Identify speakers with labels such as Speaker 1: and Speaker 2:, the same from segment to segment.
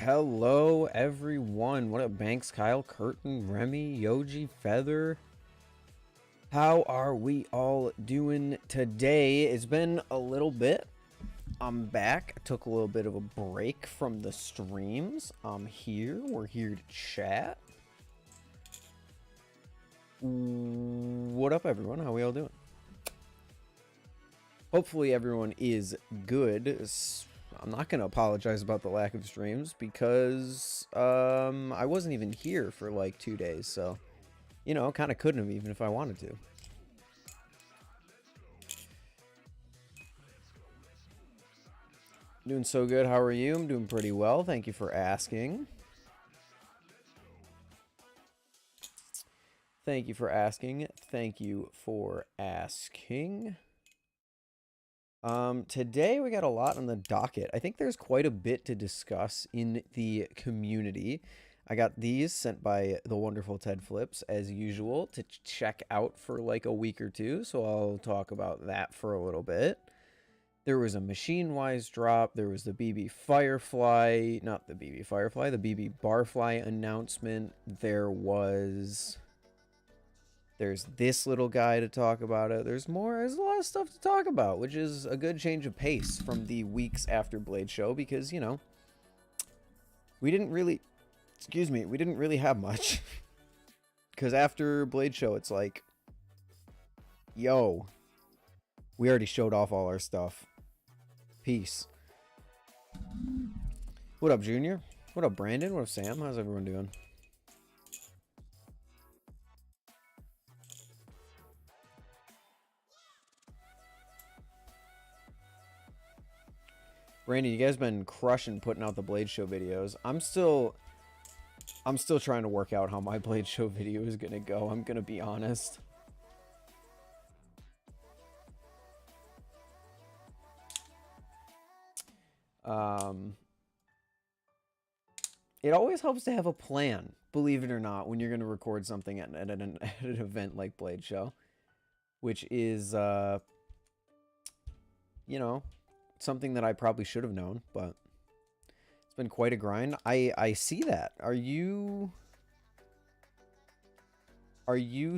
Speaker 1: Hello, everyone. What up, Banks, Kyle, Curtin, Remy, Yoji, Feather? How are we all doing today? It's been a little bit. I'm back. I took a little bit of a break from the streams. I'm here. We're here to chat. What up, everyone? How are we all doing? Hopefully, everyone is good. I'm not going to apologize about the lack of streams because I wasn't even here for like 2 days, so you know, kind of couldn't have even if I wanted to. Doing so good. How are you? I'm doing pretty well. Thank you for asking. Thank you for asking. Thank you for asking. Today we got a lot on the docket. I think there's quite a bit to discuss in the community. I got these sent by the wonderful Ted Flips, as usual, to check out for like a week or two, so I'll talk about that for a little bit. There was a machine-wise drop. There was the BB Firefly, not the BB Firefly, the BB Barfly announcement. There's this little guy to talk about it. There's a lot of stuff to talk about, which is a good change of pace from the weeks after Blade Show because, you know, we didn't really have much. Because after Blade Show, it's like, yo, we already showed off all our stuff. Peace. What up, Junior? What up, Brandon? What up, Sam? How's everyone doing? Randy, you guys been crushing putting out the Blade Show videos. I'm still trying to work out how my Blade Show video is gonna go. I'm gonna be honest. It always helps to have a plan, believe it or not, when you're gonna record something at an event like Blade Show, which is, you know, something that I probably should have known, but it's been quite a grind. I see that. Are you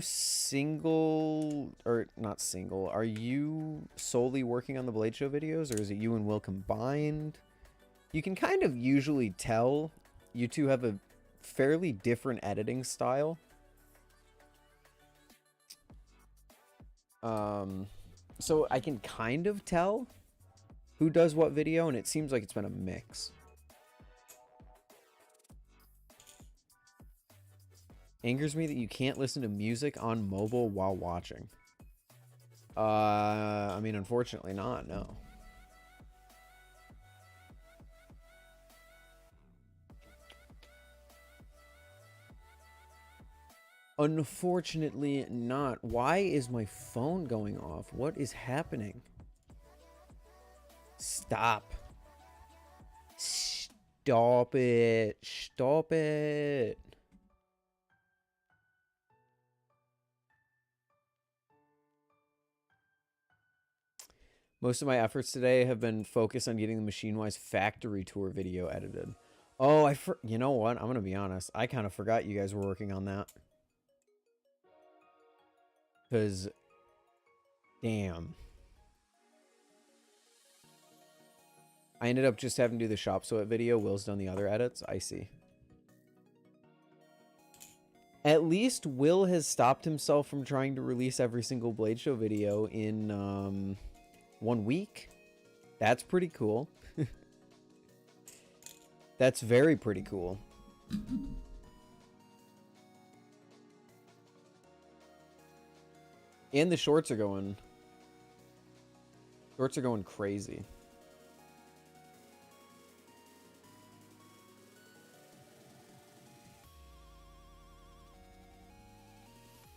Speaker 1: single, or not single? Are you solely working on the Blade Show videos, or is it you and Will combined? You can kind of usually tell you two have a fairly different editing style. So I can kind of tell who does what video, and it seems like it's been a mix. Angers me that you can't listen to music on mobile while watching. I mean, unfortunately not, no. Unfortunately not. Why is my phone going off? What is happening? Stop. Stop it. Stop it. Most of my efforts today have been focused on getting the Machine-Wise factory tour video edited. Oh, you know what? I'm going to be honest. I kind of forgot you guys were working on that. Because, damn. I ended up just having to do the Shop Sweat video. Will's done the other edits. I see. At least Will has stopped himself from trying to release every single Blade Show video in 1 week. That's pretty cool. That's very pretty cool. And the shorts are going crazy.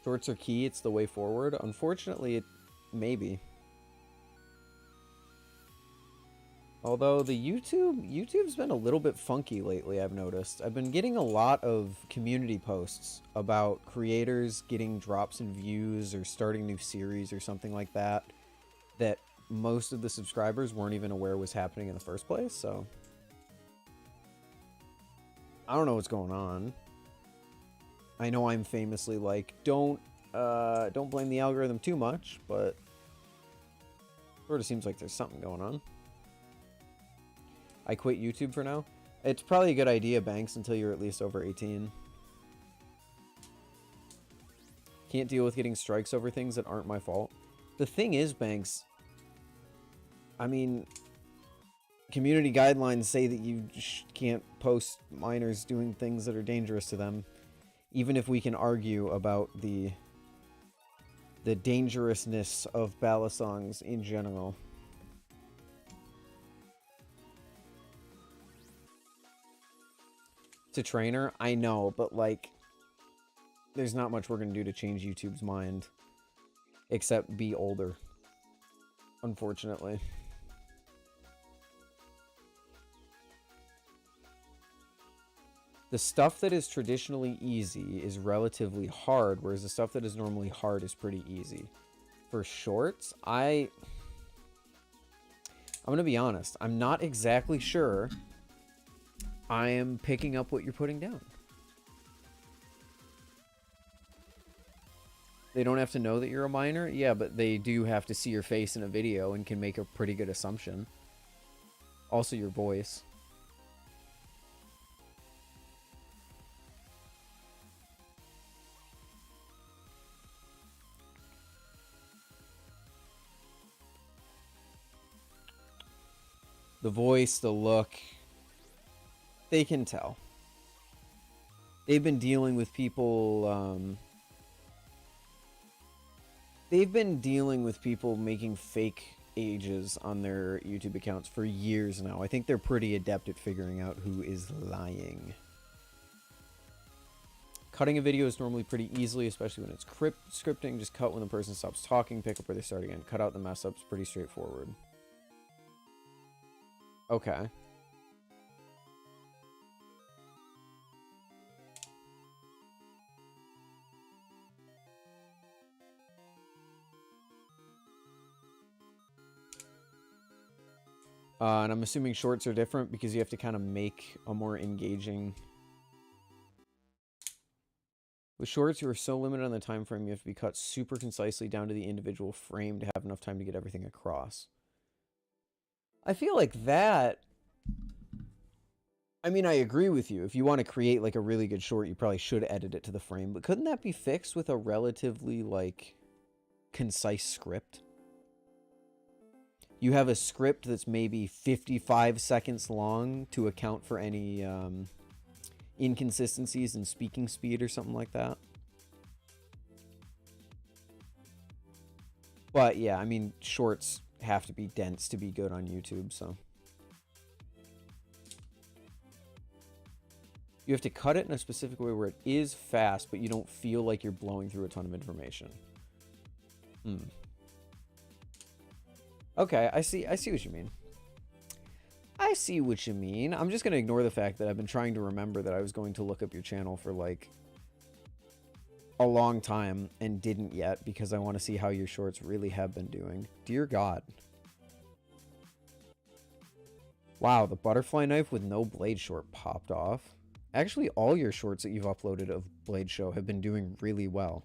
Speaker 1: Shorts are key. It's the way forward. Unfortunately, maybe. Although the YouTube's been a little bit funky lately, I've noticed. I've been getting a lot of community posts about creators getting drops in views or starting new series or something like that, that most of the subscribers weren't even aware was happening in the first place, so I don't know what's going on. I know I'm famously like, don't blame the algorithm too much, but sort of seems like there's something going on. I quit YouTube for now. It's probably a good idea, Banks, until you're at least over 18. Can't deal with getting strikes over things that aren't my fault. The thing is, Banks, I mean, community guidelines say that you can't post minors doing things that are dangerous to them, even if we can argue about the dangerousness of balisongs in general. To trainer, I know, but like, there's not much we're gonna do to change YouTube's mind, except be older, unfortunately. The stuff that is traditionally easy is relatively hard, whereas the stuff that is normally hard is pretty easy. For shorts, I'm gonna be honest, I'm not exactly sure I am picking up what you're putting down. They don't have to know that you're a minor? Yeah, but they do have to see your face in a video and can make a pretty good assumption. Also your voice. The voice, the look, they can tell. They've been dealing with people, making fake ages on their YouTube accounts for years now. I think they're pretty adept at figuring out who is lying. Cutting a video is normally pretty easily, especially when it's scripting. Just cut when the person stops talking, pick up where they start again. Cut out the mess ups, pretty straightforward. Okay. And I'm assuming shorts are different because you have to kind of make a more engaging... With shorts, you are so limited on the time frame, you have to be cut super concisely down to the individual frame to have enough time to get everything across. I feel like that... I mean, I agree with you. If you want to create like a really good short, you probably should edit it to the frame. But couldn't that be fixed with a relatively like concise script? You have a script that's maybe 55 seconds long to account for any inconsistencies in speaking speed or something like that. But yeah, I mean, shorts have to be dense to be good on YouTube, so... You have to cut it in a specific way where it is fast, but you don't feel like you're blowing through a ton of information. Okay, I see what you mean. I see what you mean. I'm just going to ignore the fact that I've been trying to remember that I was going to look up your channel for, like, a long time and didn't yet because I want to see how your shorts really have been doing. Dear God. Wow, the butterfly knife with no blade short popped off. Actually, all your shorts that you've uploaded of Blade Show have been doing really well.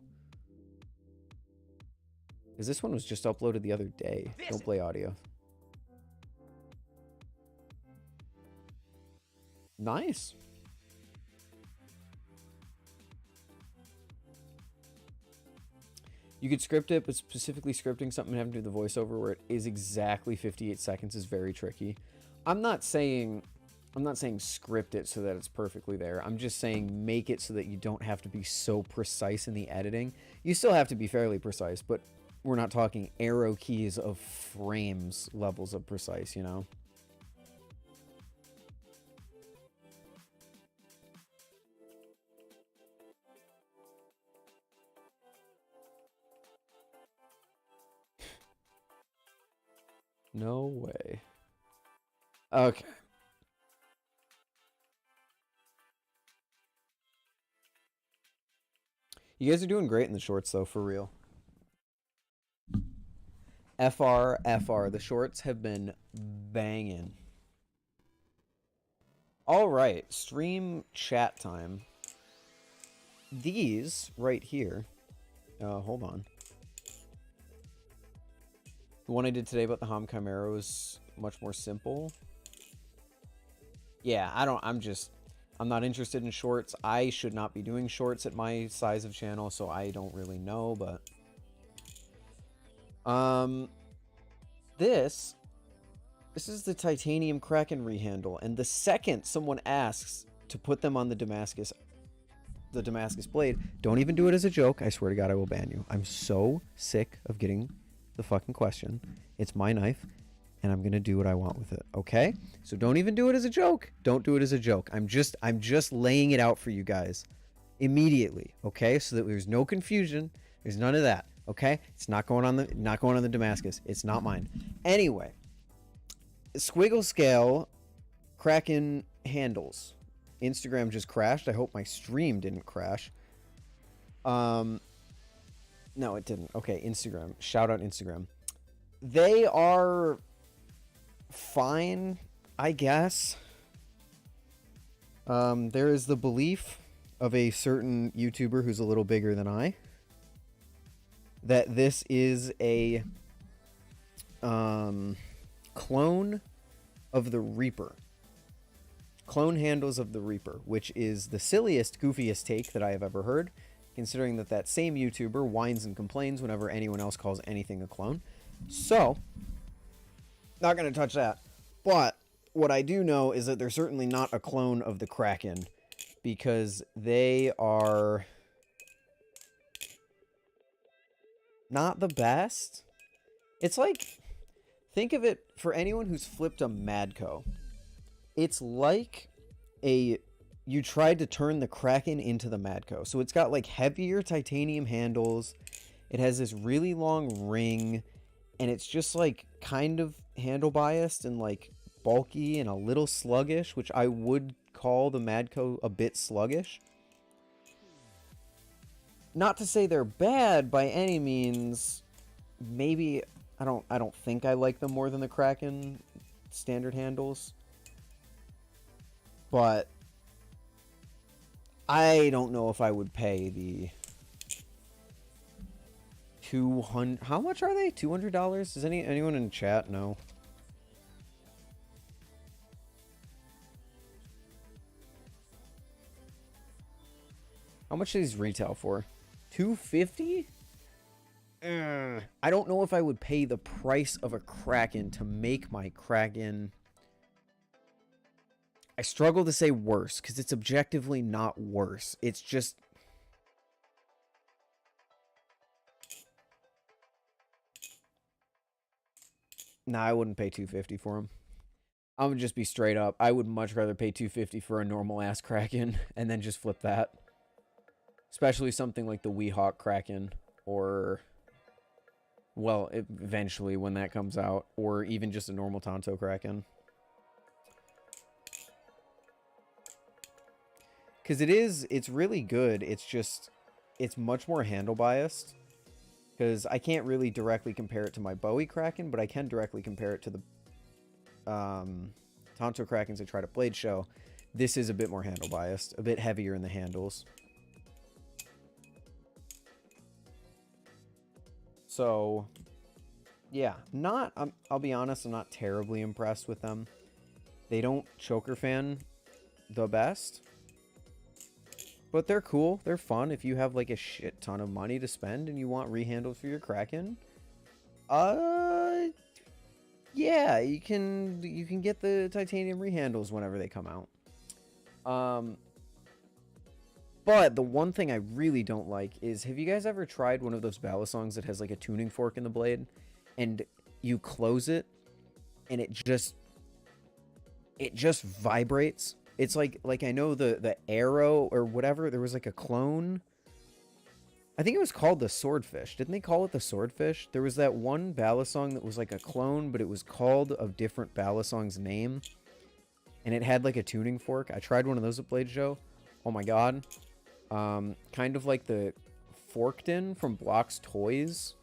Speaker 1: Because this one was just uploaded the other day. Don't play audio. Nice. You could script it, but specifically scripting something and having to do the voiceover where it is exactly 58 seconds is very tricky. I'm not saying script it so that it's perfectly there. I'm just saying make it so that you don't have to be so precise in the editing. You still have to be fairly precise, but we're not talking arrow keys of frames levels of precise, you know? No way. Okay. You guys are doing great in the shorts, though, for real. FR. The shorts have been banging. All right, stream chat time. These right here. Hold on. The one I did today about the Ham Chimera was much more simple. Yeah, I'm not interested in shorts. I should not be doing shorts at my size of channel, so I don't really know, but this is the titanium Kraken Rehandle, and the second someone asks to put them on the Damascus blade, don't even do it as a joke. I swear to God, I will ban you. I'm so sick of getting the fucking question. It's my knife, and I'm gonna do what I want with it. Okay? So don't even do it as a joke. Don't do it as a joke. I'm just laying it out for you guys immediately. Okay? So that there's no confusion. There's none of that. Okay? It's not going on the Damascus. It's not mine. Anyway, Squiggle Scale Kraken handles. Instagram just crashed. I hope my stream didn't crash. No, it didn't. Okay, Instagram. Shout out Instagram. They are fine, I guess. There is the belief of a certain YouTuber who's a little bigger than I that this is a clone of the Reaper. Clone handles of the Reaper, which is the silliest, goofiest take that I have ever heard, considering that same YouTuber whines and complains whenever anyone else calls anything a clone. So, not going to touch that. But what I do know is that they're certainly not a clone of the Kraken, because they are not the best. It's like, think of it, for anyone who's flipped a Madco, it's like you tried to turn the Kraken into the Madco. So it's got like heavier titanium handles. It has this really long ring, and it's just like kind of handle biased and like bulky and a little sluggish, which I would call the Madco a bit sluggish. Not to say they're bad by any means. Maybe I don't think I like them more than the Kraken standard handles. But I don't know if I would pay the 200. How much are they? $200? Does anyone in chat know? How much do these retail for? $250? I don't know if I would pay the price of a Kraken to make my Kraken. I struggle to say worse, because it's objectively not worse. It's just... Nah, I wouldn't pay $250 for them. I'm gonna just be straight up. I would much rather pay $250 for a normal-ass Kraken, and then just flip that. Especially something like the Weehawk Kraken, or... Well, eventually when that comes out, or even just a normal Canto Kraken. Because it's really good. It's just, it's much more handle biased. Because I can't really directly compare it to my Bowie Kraken, but I can directly compare it to the Canto Krakens I tried at Blade Show. This is a bit more handle biased, a bit heavier in the handles. So, yeah, I'll be honest, I'm not terribly impressed with them. They don't choker fan the best. But they're cool. They're fun if you have like a shit ton of money to spend and you want rehandles for your Kraken. Yeah, you can get the titanium rehandles whenever they come out. But the one thing I really don't like is, have you guys ever tried one of those balisongs that has like a tuning fork in the blade and you close it and it just vibrates? It's like I know the arrow or whatever, there was like a clone. I think it was called the Swordfish. Didn't they call it the Swordfish? There was that one balisong that was like a clone, but it was called a different balisong's name. And it had like a tuning fork. I tried one of those at Blade Show. Oh my god. Kind of like the Forked-in from Block's Toys.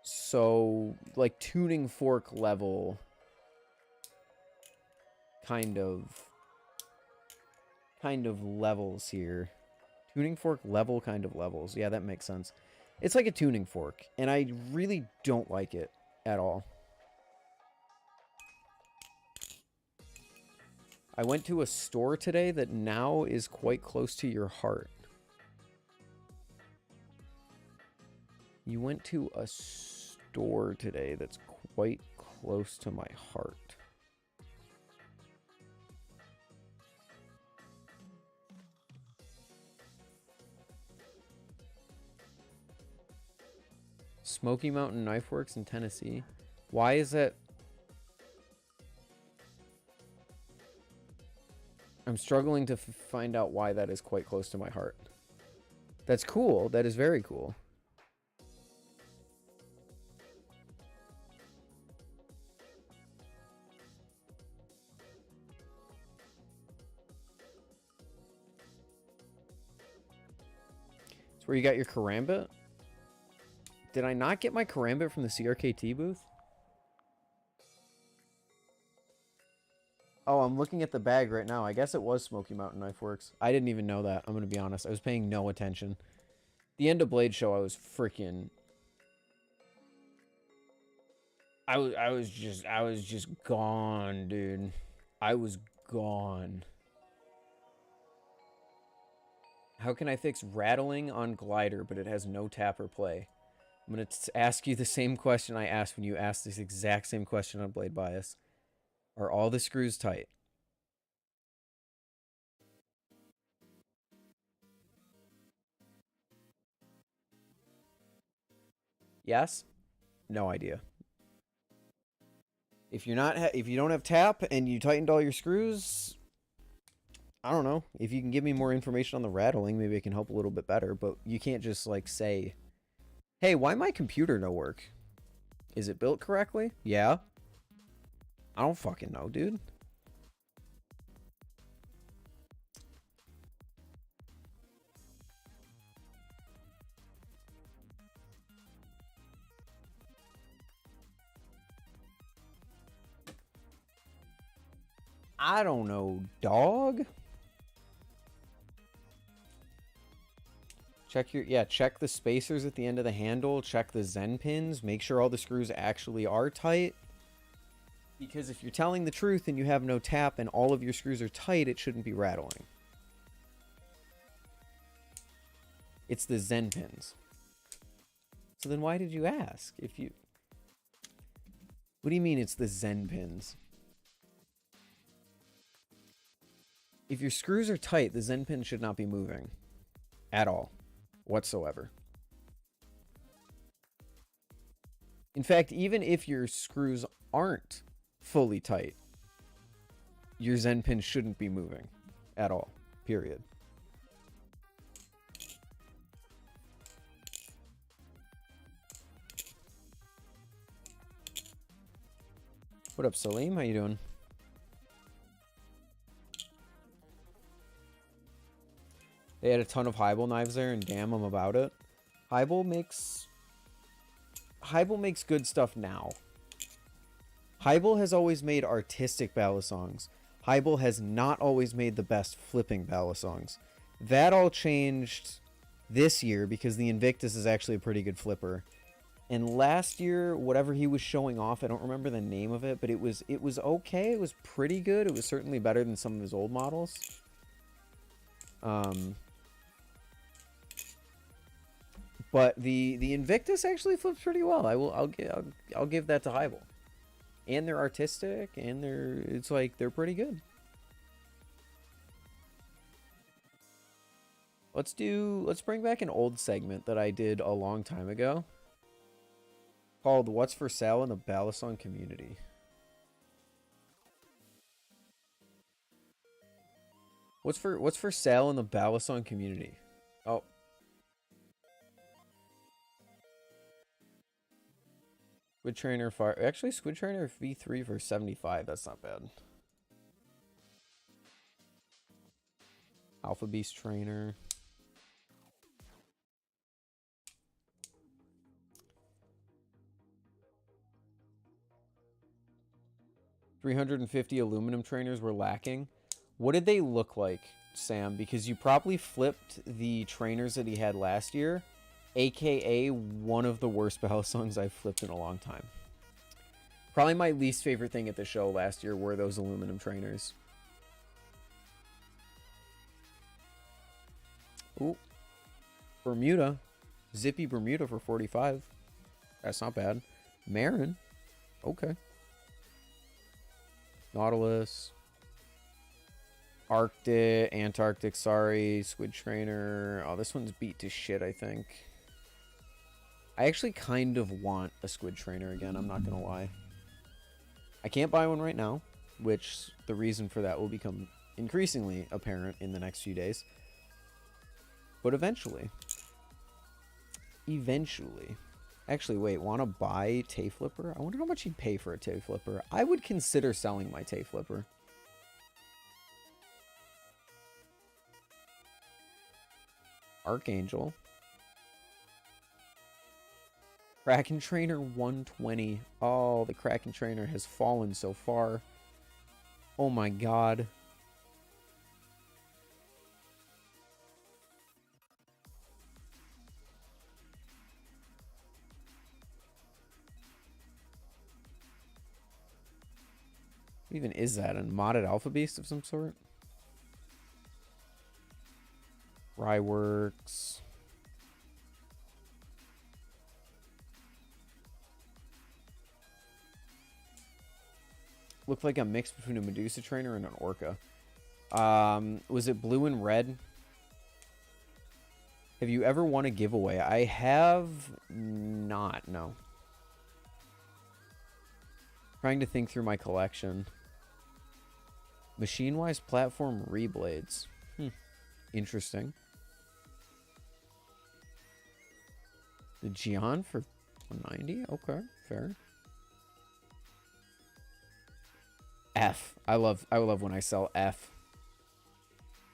Speaker 1: So, like tuning fork level kind of levels here. Tuning fork level kind of levels. Yeah, that makes sense. It's like a tuning fork, and I really don't like it at all. I went to a store today that now is quite close to your heart. You went to a store today that's quite close to my heart. Smoky Mountain Knife Works in Tennessee. Why is that? I'm struggling to find out why that is quite close to my heart. That's cool. That is very cool. It's where you got your karambit? Did I not get my karambit from the CRKT booth? Oh, I'm looking at the bag right now. I guess it was Smoky Mountain Knife Works. I didn't even know that. I'm going to be honest. I was paying no attention. The End of Blade show, I was freaking... I was just gone, dude. I was gone. How can I fix rattling on glider, but it has no tap or play? I'm going to ask you the same question I asked when you asked this exact same question on Blade Bias. Are all the screws tight? Yes? No idea. If you're not, if you don't have tap and you tightened all your screws, I don't know. If you can give me more information on the rattling, maybe I can help a little bit better. But you can't just like say, "Hey, why my computer no work? Is it built correctly?" Yeah. I don't fucking know, dude. I don't know, dog. Check your, yeah, check the spacers at the end of the handle. Check the Zen pins. Make sure all the screws actually are tight. Because if you're telling the truth and you have no tap and all of your screws are tight, it shouldn't be rattling. It's the Zen pins. So then why did you ask? If you... What do you mean it's the Zen pins? If your screws are tight, the Zen pin should not be moving. At all. Whatsoever. In fact, even if your screws aren't fully tight, your Zen pin shouldn't be moving. At all. Period. What up, Salim? How you doing? They had a ton of Hybel knives there, and damn, I'm about it. Hybel makes good stuff now. Hybel has always made artistic balisongs. Hybel has not always made the best flipping balisongs. That all changed this year because the Invictus is actually a pretty good flipper. And last year, whatever he was showing off, I don't remember the name of it, but it was okay. It was pretty good. It was certainly better than some of his old models. But the Invictus actually flips pretty well. I'll give that to Hybel. And they're artistic, and they're pretty good. Let's bring back an old segment that I did a long time ago called What's for Sale in the Balisong Community. What's for sale in the Balisong community? Oh. Squid Trainer Fire. Actually, Squid Trainer V3 for 75. That's not bad. Alpha Beast Trainer. 350 aluminum trainers were lacking. What did they look like, Sam? Because you probably flipped the trainers that he had last year, aka one of the worst balisongs I've flipped in a long time. Probably my least favorite thing at the show last year were those aluminum trainers. Ooh. Bermuda. Zippy Bermuda for 45. That's not bad. Marin. Okay. Nautilus. Arctic. Antarctic, sorry. Squid Trainer. Oh, this one's beat to shit, I think. I actually kind of want a Squid Trainer again, I'm not gonna lie. I can't buy one right now, which the reason for that will become increasingly apparent in the next few days. But eventually. Eventually. Actually, wait, want to buy Tay Flipper? I wonder how much he'd pay for a Tay Flipper. I would consider selling my Tay Flipper. Archangel. Kraken Trainer 120. Oh, the Kraken Trainer has fallen so far. Oh my god. What even is that? A modded Alpha Beast of some sort? Ryworks. Looked like a mix between a Medusa trainer and an Orca. Was it blue and red? Have you ever won a giveaway? I have not, no. Trying to think through my collection. Machine-wise platform reblades. Interesting. The Gion for 190? Okay, fair. F. I love when I sell F.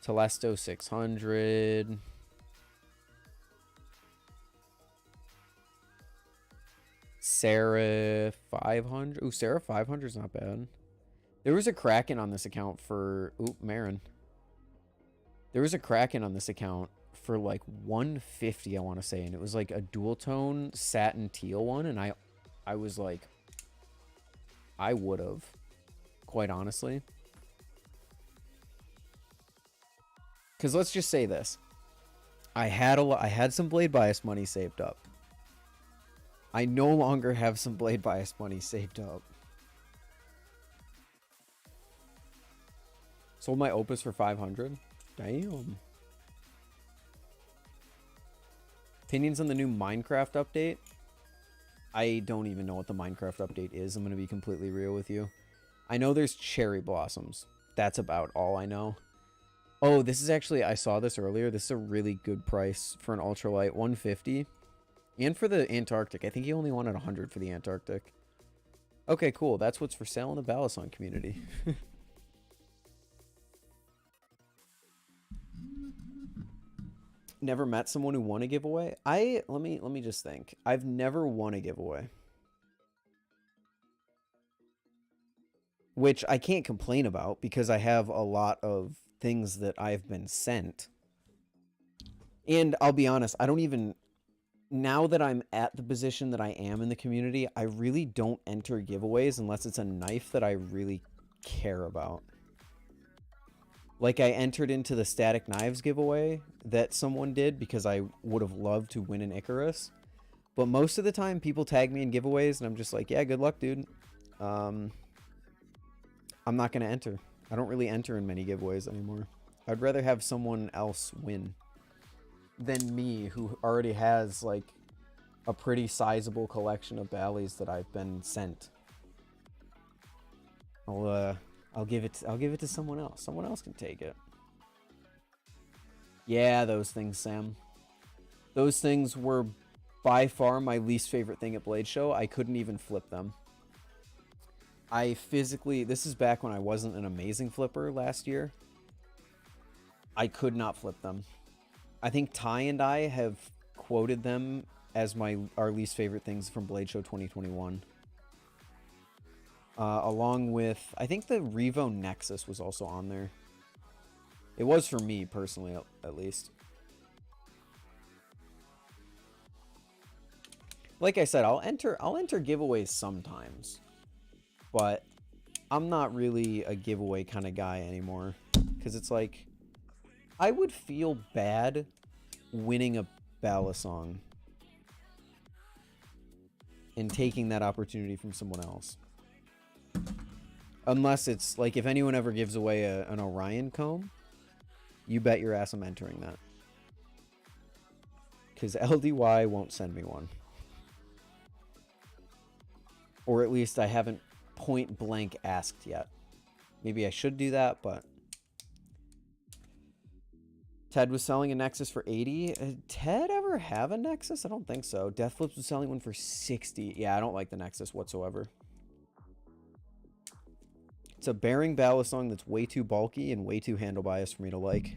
Speaker 1: Telesto 600. Sarah 500. Ooh, Sarah 500 is not bad. There was a Kraken on this account for... Ooh, Marin. There was a Kraken on this account for like 150, I want to say. And it was like a dual tone satin teal one. And I was like... I would have. Quite honestly. Because let's just say this. I had some Blade Bias money saved up. I no longer have some Blade Bias money saved up. Sold my Opus for 500. Damn. Opinions on the new Minecraft update? I don't even know what the Minecraft update is. I'm going to be completely real with you. I know there's cherry blossoms. That's about all I know. Oh, this is actually... I saw this earlier. This is a really good price for an ultralight. 150. And for the Antarctic. I think he only wanted 100 for the Antarctic. Okay, cool. That's what's for sale in the balisong community. Never met someone who won a giveaway? Let me just think. I've never won a giveaway. Which I can't complain about because I have a lot of things that I've been sent. And I'll be honest, I don't even... Now that I'm at the position that I am in the community, I really don't enter giveaways unless it's a knife that I really care about. Like I entered into the Static Knives giveaway that someone did because I would have loved to win an Icarus. But most of the time people tag me in giveaways and I'm just like, yeah, good luck, dude. I'm not going to enter. I don't really enter in many giveaways anymore. I'd rather have someone else win than me, who already has like a pretty sizable collection of Ballies that I've been sent. I'll give it to someone else. Someone else can take it. Yeah, those things, Sam. Those things were by far my least favorite thing at Blade Show. I couldn't even flip them. I physically... This is back when I wasn't an amazing flipper last year. I could not flip them. I think Ty and I have quoted them as our least favorite things from Blade Show 2021. along with, I think the Revo Nexus was also on there. It was for me personally, at least. Like I said, I'll enter giveaways sometimes, but I'm not really a giveaway kind of guy anymore, because it's like, I would feel bad winning a balisong and taking that opportunity from someone else. Unless it's like, if anyone ever gives away an Orion comb, you bet your ass I'm entering that. Because LDY won't send me one. Or at least I haven't point blank asked yet. Maybe I should do that, but... Ted was selling a Nexus for 80. Did Ted ever have a Nexus? I don't think so. Deathflips was selling one for 60. Yeah, I don't like the Nexus whatsoever. It's a bearing balisong that's way too bulky and way too handle biased for me to like.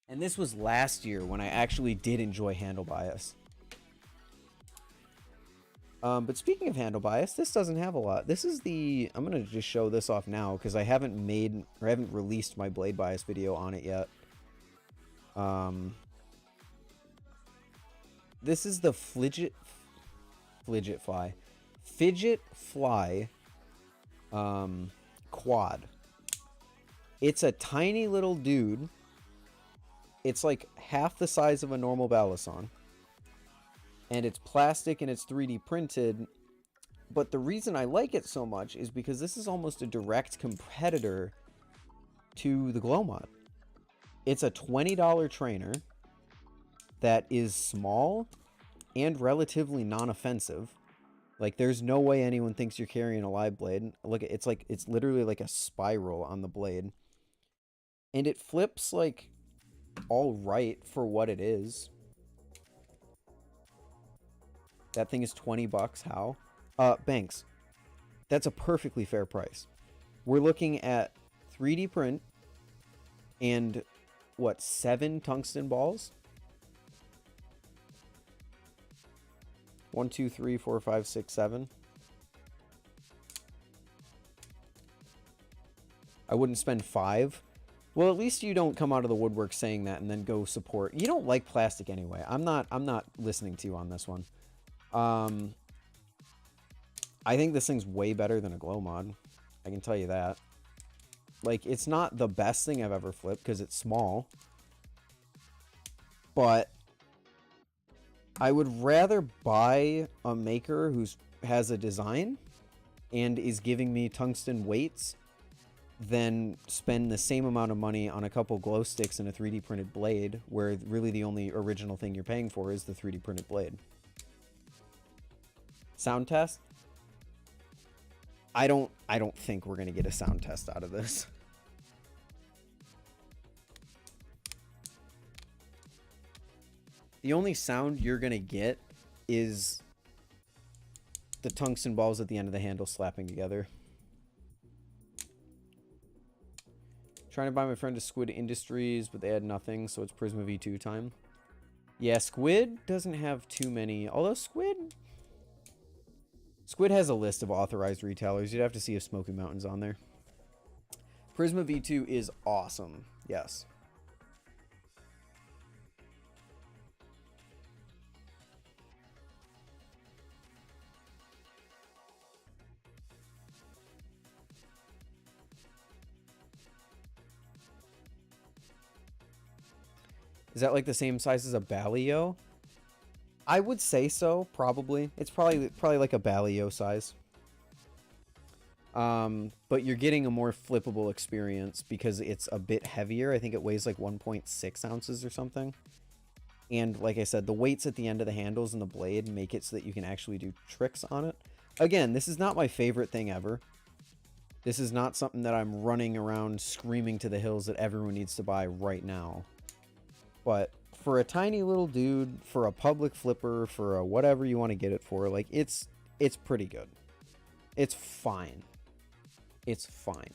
Speaker 1: And this was last year when I actually did enjoy handle bias. But speaking of handle bias, this doesn't have a lot. This is the... I'm going to just show this off now because I haven't made... or I haven't released my blade bias video on it yet. This is the Fidget Fly quad. It's a tiny little dude. It's like half the size of a normal balisong. And it's plastic and it's 3D printed. But the reason I like it so much is because this is almost a direct competitor to the Glow Mod. It's a $20 trainer that is small and relatively non-offensive. Like, there's no way anyone thinks you're carrying a live blade. Look, it's like, it's literally like a spiral on the blade. And it flips, like, all right for what it is. That thing is 20 bucks. How? Banks. That's a perfectly fair price. We're looking at 3D print and, what, 7 tungsten balls? 1, 2, 3, 4, 5, 6, 7. I wouldn't spend 5. Well, at least you don't come out of the woodwork saying that and then go support. You don't like plastic anyway. I'm not listening to you on this one. I think this thing's way better than a Glow Mod. I can tell you that. Like, it's not the best thing I've ever flipped because it's small. But I would rather buy a maker who has a design and is giving me tungsten weights than spend the same amount of money on a couple glow sticks and a 3D printed blade, where really the only original thing you're paying for is the 3D printed blade. Sound test? I don't think we're gonna get a sound test out of this. The only sound you're gonna get is the tungsten balls at the end of the handle slapping together. Trying to buy my friend a Squid Industries, but they had nothing, so it's Prisma V2 time. Yeah, Squid doesn't have too many. Although Squid has a list of authorized retailers. You'd have to see if Smoky Mountain's on there. Prisma V2 is awesome. Yes. Is that like the same size as a Balio? I would say so, probably. It's probably like a Balio size. But you're getting a more flippable experience because it's a bit heavier. I think it weighs like 1.6 ounces or something. And like I said, the weights at the end of the handles and the blade make it so that you can actually do tricks on it. Again, this is not my favorite thing ever. This is not something that I'm running around screaming to the hills that everyone needs to buy right now. But for a tiny little dude, for a public flipper, for a whatever you want to get it for, like, it's pretty good. It's fine. It's fine.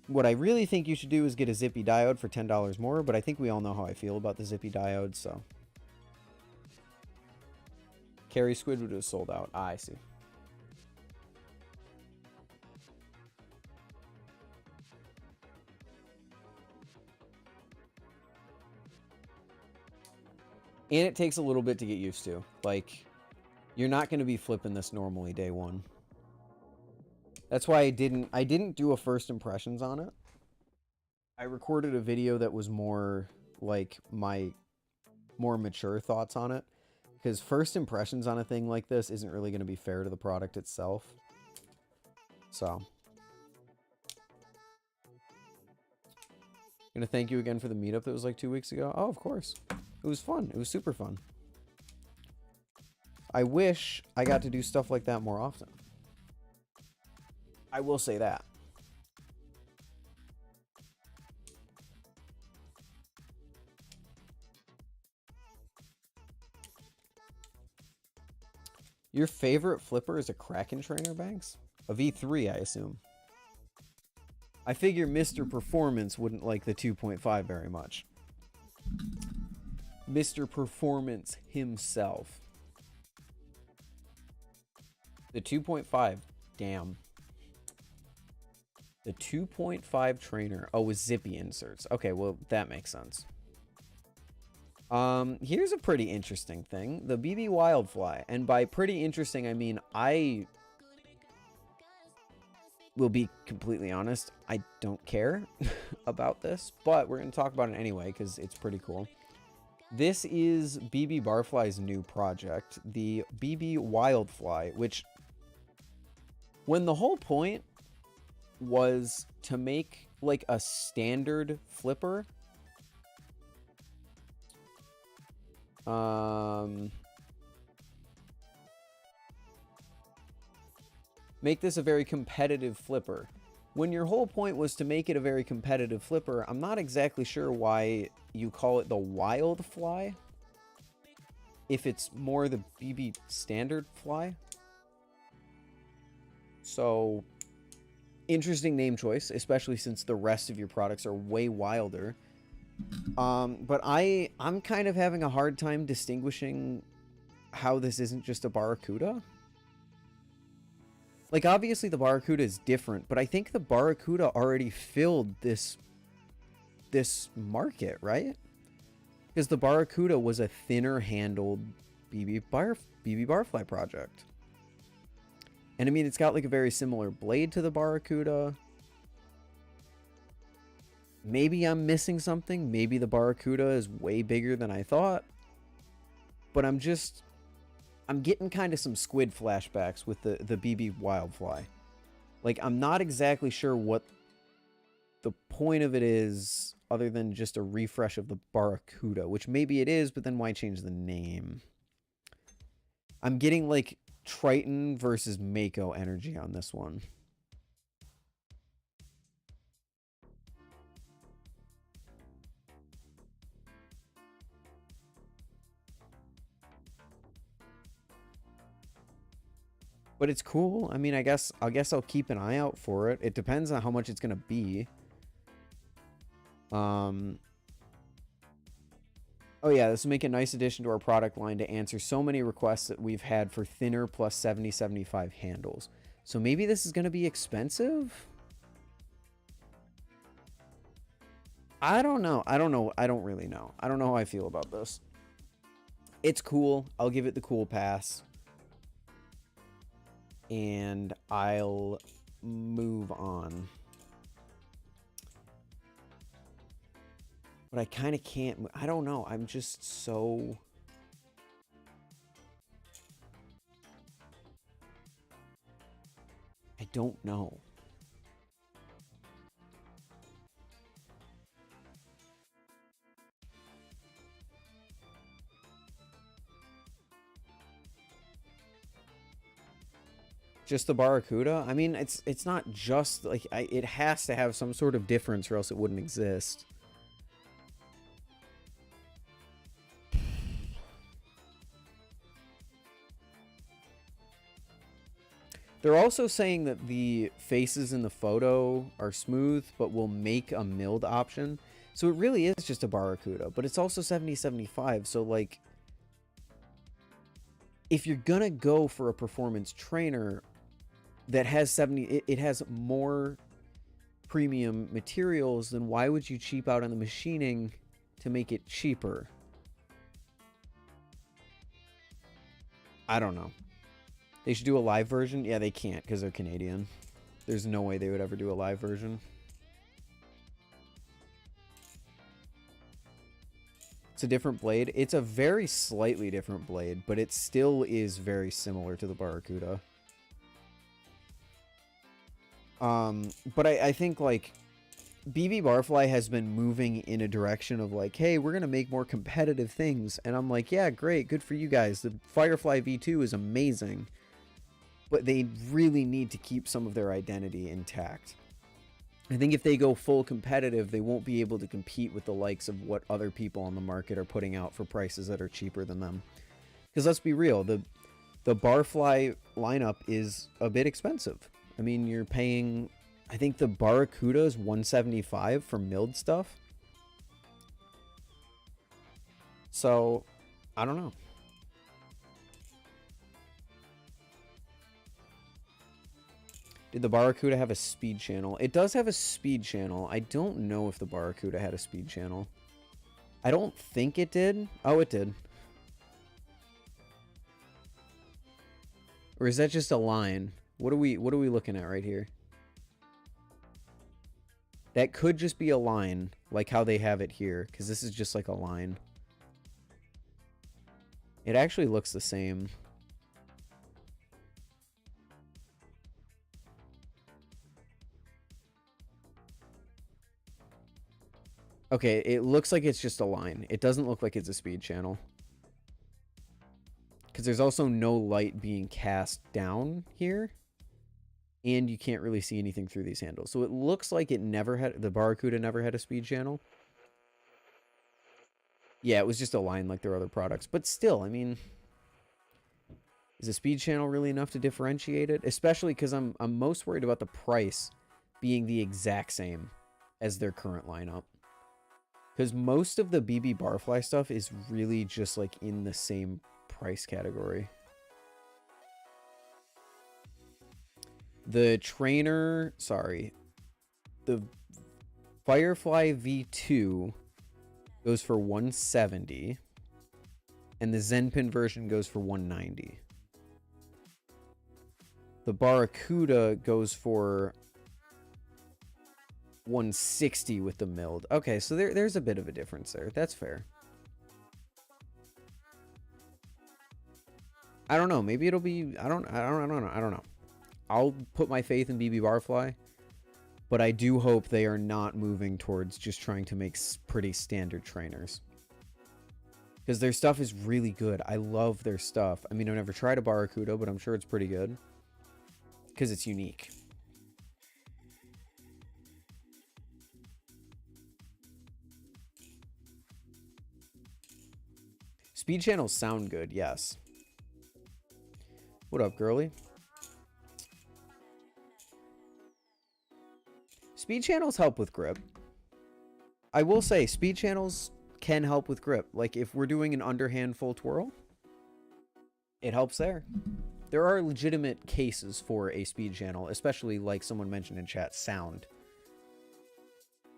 Speaker 1: What I really think you should do is get a zippy diode for $10 more, but I think we all know how I feel about the zippy diode, so. Carry Squid would have sold out. Ah, I see. And it takes a little bit to get used to. Like, you're not going to be flipping this normally day one. That's why I didn't do a first impressions on it. I recorded a video that was more like my more mature thoughts on it. Because first impressions on a thing like this isn't really going to be fair to the product itself. So. Gonna thank you again for the meetup that was like 2 weeks ago. Oh, of course. It was fun. It was super fun. I wish I got to do stuff like that more often. I will say that. Your favorite flipper is a Kraken trainer, Banks? A V3, I assume. I figure Mr. Performance wouldn't like the 2.5 very much. Mr. Performance himself. The 2.5, damn. The 2.5 trainer. Oh, with zippy inserts. Okay, well, that makes sense. Here's a pretty interesting thing. The BB Wildfly. And by pretty interesting, I mean I will be completely honest. I don't care about this, but we're going to talk about it anyway because it's pretty cool. This is BB Barfly's new project, the BB Wildfly, which when the whole point was to make like a standard flipper, make this a very competitive flipper. When your whole point was to make it a very competitive flipper, I'm not exactly sure why you call it the Wildfly. If it's more the BB standard fly. So, interesting name choice, especially since the rest of your products are way wilder. But I'm kind of having a hard time distinguishing how this isn't just a Barracuda. Like, obviously the Barracuda is different, but I think the Barracuda already filled this market, right? Because the Barracuda was a thinner handled BB Barfly project. And I mean, it's got like a very similar blade to the Barracuda. Maybe I'm missing something. Maybe the Barracuda is way bigger than I thought. But I'm getting kind of some squid flashbacks with the BB Wildfly. Like, I'm not exactly sure what the point of it is other than just a refresh of the Barracuda, which maybe it is, but then why change the name? I'm getting like Triton versus Mako energy on this one. But it's cool. I mean, I guess I'll keep an eye out for it. It depends on how much it's gonna be. Oh yeah, this will make a nice addition to our product line to answer so many requests that we've had for thinner plus 70-75 handles. So maybe this is gonna be expensive? I don't know. I don't really know. I don't know how I feel about this. It's cool. I'll give it the cool pass. And I'll move on. But I kind of can't. I don't know. I'm just so... I don't know. Just the Barracuda? I mean, it's not just like it has to have some sort of difference or else it wouldn't exist. They're also saying that the faces in the photo are smooth, but will make a milled option. So it really is just a Barracuda, but it's also 70-75. So like, if you're gonna go for a performance trainer that has 70, it has more premium materials, then why would you cheap out on the machining to make it cheaper? I don't know. They should do a live version. Yeah, they can't because they're Canadian. There's no way they would ever do a live version. It's a different blade. It's a very slightly different blade, but it still is very similar to the Barracuda. But I think, like, BB Barfly has been moving in a direction of, like, hey, we're going to make more competitive things. And I'm like, yeah, great, good for you guys. The Firefly V2 is amazing. But they really need to keep some of their identity intact. I think if they go full competitive, they won't be able to compete with the likes of what other people on the market are putting out for prices that are cheaper than them. Because let's be real, the Barfly lineup is a bit expensive. I mean, you're paying, I think the Barracuda is $175 for milled stuff. So, I don't know. Did the Barracuda have a speed channel? It does have a speed channel. I don't know if the Barracuda had a speed channel. I don't think it did. Oh, it did. Or is that just a line? What are we looking at right here? That could just be a line, like how they have it here, because this is just like a line. It actually looks the same. Okay, it looks like it's just a line. It doesn't look like it's a speed channel. Because there's also no light being cast down here. And you can't really see anything through these handles. So it looks like it never had, the Barracuda never had a speed channel. Yeah, it was just a line like their other products. But still, I mean, is a speed channel really enough to differentiate it? Especially because I'm most worried about the price being the exact same as their current lineup. Because most of the BB Barfly stuff is really just like in the same price category. The trainer, sorry, the Firefly V2 goes for $170, and the Zenpin version goes for $190. The Barracuda goes for $160 with the milled. Okay, so there's a bit of a difference there. That's fair. I don't know. Maybe it'll be. I don't know. I'll put my faith in BB Barfly, but I do hope they are not moving towards just trying to make pretty standard trainers. Because their stuff is really good. I love their stuff. I mean, I've never tried a Barracuda, but I'm sure it's pretty good. Because it's unique. Speed channels sound good, yes. What up, girly? Speed channels help with grip. I will say, speed channels can help with grip. Like, if we're doing an underhand full twirl, it helps there. There are legitimate cases for a speed channel, especially, like someone mentioned in chat, sound.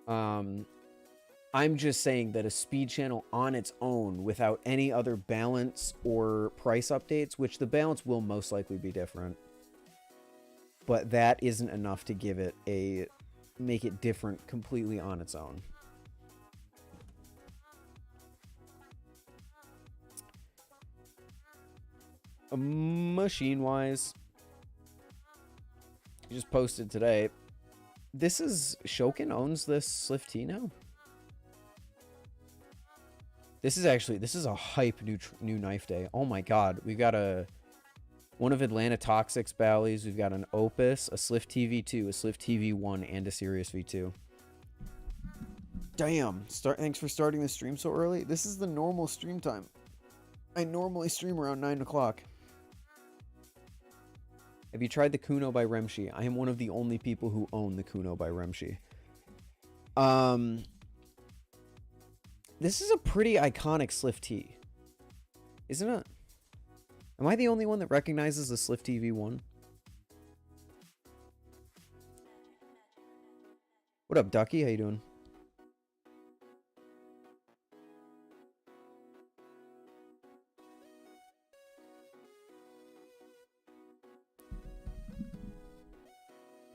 Speaker 1: I'm just saying that a speed channel on its own, without any other balance or price updates, which the balance will most likely be different, but that isn't enough to give it a... make it different completely on its own. Machine wise, just posted today. This is Shokin owns this Slift T now. This is a hype new knife day. Oh my god, we've got one of Atlanta Toxic's Bally's. We've got an Opus, a Slift TV2, a Slift TV1, and a Sirius V2. Damn. Thanks for starting the stream so early. This is the normal stream time. I normally stream around 9 o'clock. Have you tried the Kuno by Remshi? I am one of the only people who own the Kuno by Remshi. This is a pretty iconic Slift T. Isn't it? Am I the only one that recognizes the Slift TV1? What up, Ducky? How you doing?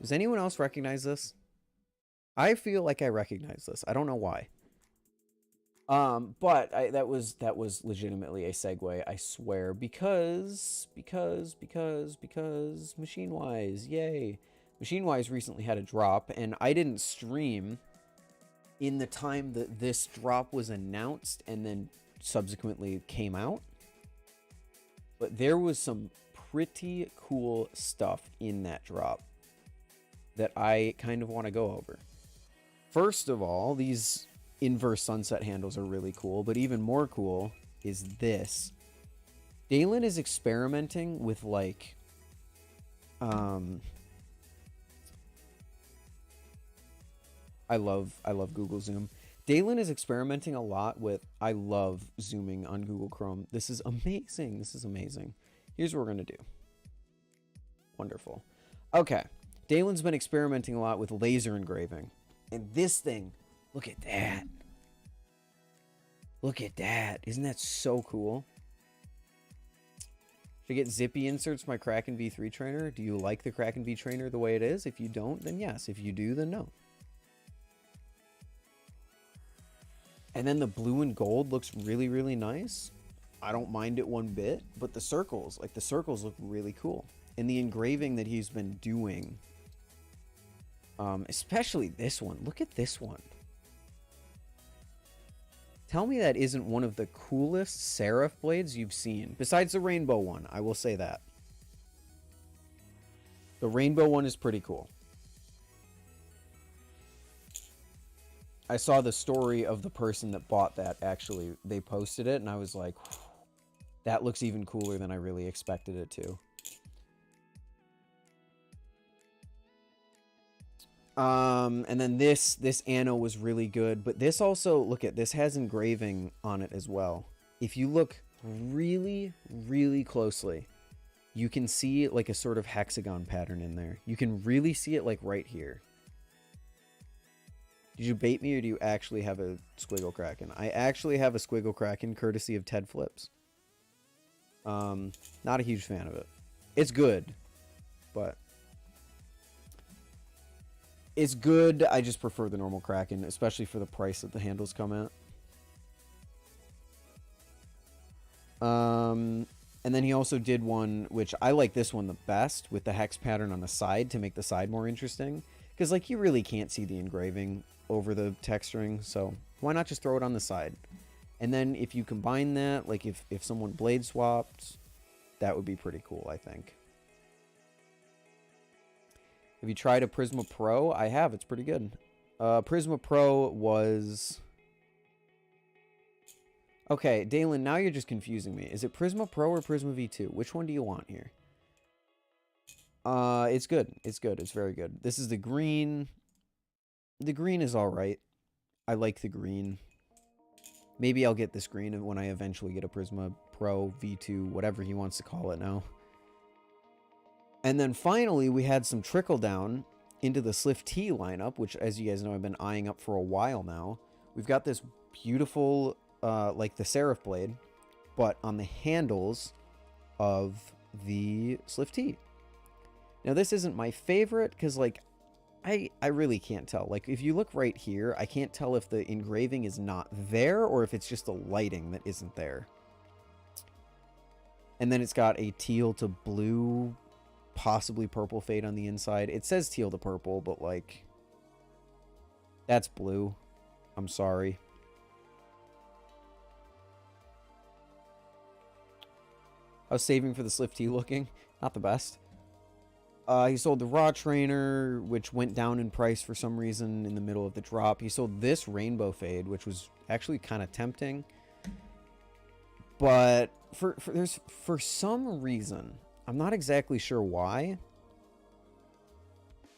Speaker 1: Does anyone else recognize this? I feel like I recognize this. I don't know why. But that was legitimately a segue, I swear, because Machine Wise, yay. Machine Wise recently had a drop, and I didn't stream in the time that this drop was announced and then subsequently came out. But there was some pretty cool stuff in that drop that I kind of want to go over. First of all, these inverse sunset handles are really cool, but even more cool is this. Dalen is experimenting with like I love Google Zoom. Dalen is experimenting a lot with, I love zooming on Google Chrome. This is amazing. This is amazing. Here's what we're going to do. Wonderful. Okay. Dalen's been experimenting a lot with laser engraving. And this thing, look at that. Look at that. Isn't that so cool? Should I get zippy inserts for my Kraken V3 trainer? Do you like the Kraken V trainer the way it is? If you don't, then yes. If you do, then no. And then the blue and gold looks really, really nice. I don't mind it one bit, but the circles look really cool. And the engraving that he's been doing, especially this one. Look at this one. Tell me that isn't one of the coolest serif blades you've seen. Besides the rainbow one, I will say that. The rainbow one is pretty cool. I saw the story of the person that bought that, actually. They posted it, and I was like, that looks even cooler than I really expected it to. And then this Anno was really good, but this also, look at, this has engraving on it as well. If you look really, really closely, you can see like a sort of hexagon pattern in there. You can really see it like right here. Did you bait me, or do you actually have a Squiggle Kraken? I actually have a Squiggle Kraken, courtesy of Ted Flips. Not a huge fan of it. It's good, but it's good. I just prefer the normal Kraken, especially for the price that the handles come at. And then he also did one, which I like this one the best, with the hex pattern on the side to make the side more interesting. Because, like, you really can't see the engraving over the texturing, so why not just throw it on the side? And then if you combine that, like if someone blade swapped, that would be pretty cool, I think. Have you tried a Prisma Pro? I have. It's pretty good. Prisma Pro was... Okay, Dalen, now you're just confusing me. Is it Prisma Pro or Prisma V2? Which one do you want here? It's good. It's good. It's very good. This is the green. The green is alright. I like the green. Maybe I'll get this green when I eventually get a Prisma Pro V2, whatever he wants to call it now. And then finally, we had some trickle down into the Slift T lineup, which, as you guys know, I've been eyeing up for a while now. We've got this beautiful, like the Seraph blade, but on the handles of the Slift T. Now, this isn't my favorite because, like, I really can't tell. Like, if you look right here, I can't tell if the engraving is not there or if it's just the lighting that isn't there. And then it's got a teal to blue, possibly purple fade on the inside. It says teal to purple, but, like, that's blue. I'm sorry. I was saving for the Slift T looking. Not the best. He sold the Raw Trainer, which went down in price for some reason in the middle of the drop. He sold this Rainbow Fade, which was actually kind of tempting. But for some reason, I'm not exactly sure why,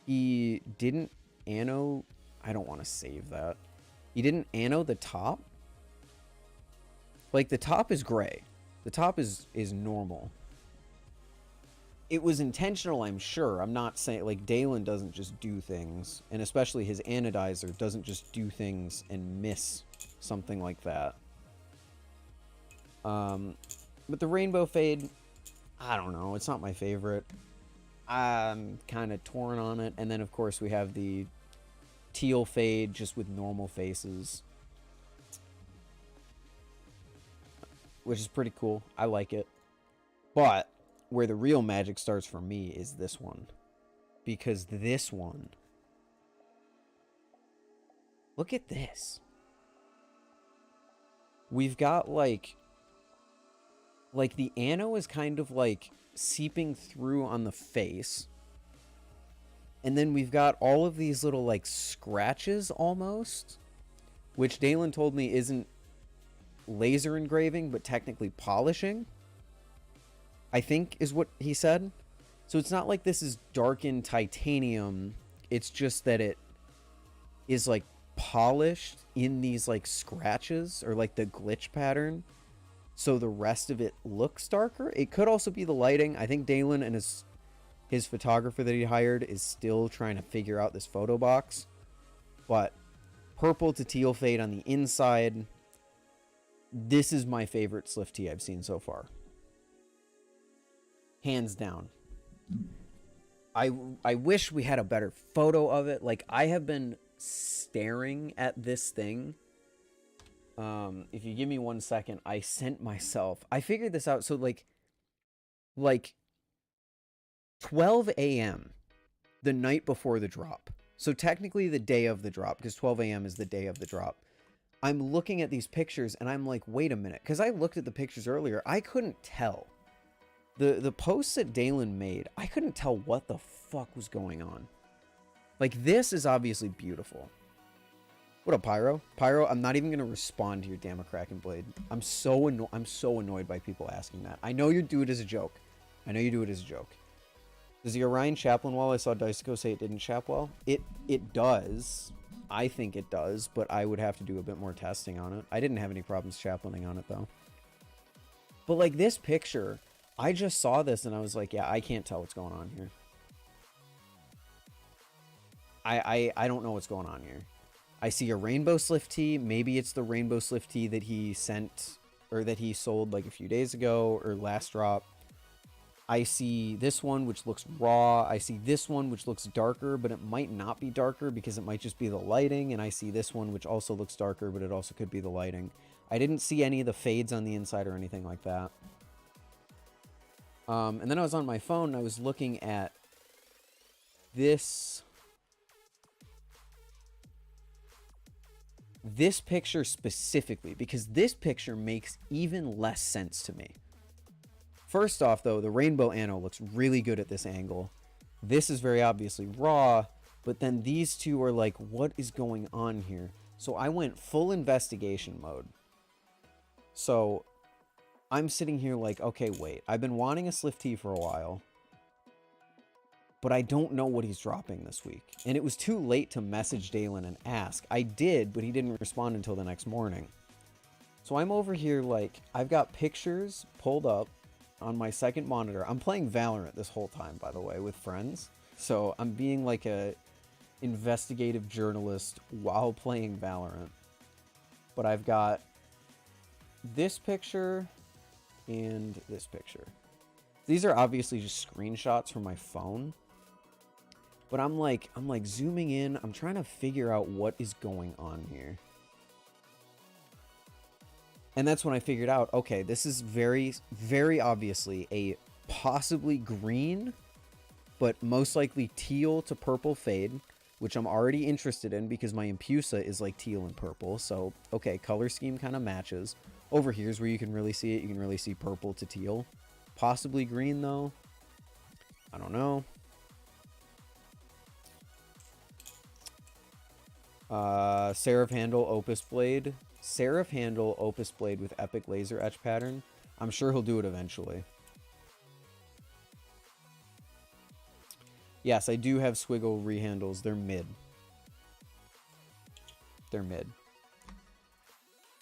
Speaker 1: he didn't anno... I don't want to save that. He didn't anno the top. Like, the top is gray. The top is normal. It was intentional, I'm sure. I'm not saying, like, Dalen doesn't just do things, and especially his anodizer doesn't just do things and miss something like that. But the Rainbow Fade, I don't know. It's not my favorite. I'm kind of torn on it. And then, of course, we have the teal fade just with normal faces, which is pretty cool. I like it. But where the real magic starts for me is this one. Because this one... Look at this. We've got, like the ano is kind of, like, seeping through on the face. And then we've got all of these little, like, scratches almost. Which Dalen told me isn't laser engraving, but technically polishing. I think is what he said. So it's not like this is darkened titanium. It's just that it is, like, polished in these, like, scratches or, like, the glitch pattern. So the rest of it looks darker. It could also be the lighting. I think Dalen and his photographer that he hired is still trying to figure out this photo box. But purple to teal fade on the inside. This is my favorite Slift tee I've seen so far. Hands down. I wish we had a better photo of it. Like, I have been staring at this thing. If you give me 1 second, I sent myself... I figured this out. So, like 12 a.m. the night before the drop. So, technically the day of the drop, because 12 a.m. is the day of the drop. I'm looking at these pictures, and I'm like, wait a minute. Because I looked at the pictures earlier. I couldn't tell. The posts that Dalen made, I couldn't tell what the fuck was going on. Like, this is obviously beautiful. What up, Pyro? Pyro, I'm not even going to respond to your damn Kraken blade. I'm so annoyed by people asking that. I know you do it as a joke. I know you do it as a joke. Does the Orion Chaplain wall, I saw Diceco say it didn't chap well? It does. I think it does, but I would have to do a bit more testing on it. I didn't have any problems chaplaining on it, though. But, like, this picture... I just saw this and I was like, yeah, I can't tell what's going on here. I don't know what's going on here. I see a rainbow Slift tee. Maybe it's the rainbow Slift tee that he sent or that he sold like a few days ago or last drop. I see this one, which looks raw. I see this one, which looks darker, but it might not be darker because it might just be the lighting. And I see this one, which also looks darker, but it also could be the lighting. I didn't see any of the fades on the inside or anything like that. And then I was on my phone and I was looking at this picture specifically, because this picture makes even less sense to me. First off, though, the rainbow ano looks really good at this angle. This is very obviously raw, but then these two are like, what is going on here? So I went full investigation mode. So... I'm sitting here like, okay, wait. I've been wanting a Slift tee for a while. But I don't know what he's dropping this week. And it was too late to message Dalen and ask. I did, but he didn't respond until the next morning. So I'm over here like, I've got pictures pulled up on my second monitor. I'm playing Valorant this whole time, by the way, with friends. So I'm being like a investigative journalist while playing Valorant. But I've got this picture... and this picture. These are obviously just screenshots from my phone. But I'm like zooming in. I'm trying to figure out what is going on here. And that's when I figured out, okay, this is very, very obviously a possibly green, but most likely teal to purple fade, which I'm already interested in because my Empusa is like teal and purple. So, okay, color scheme kind of matches. Over here is where you can really see it. You can really see purple to teal. Possibly green, though. I don't know. Seraph Handle, Opus Blade. Seraph Handle, Opus Blade with Epic Laser Etch pattern. I'm sure he'll do it eventually. Yes, I do have Swiggle Rehandles. They're mid. They're mid.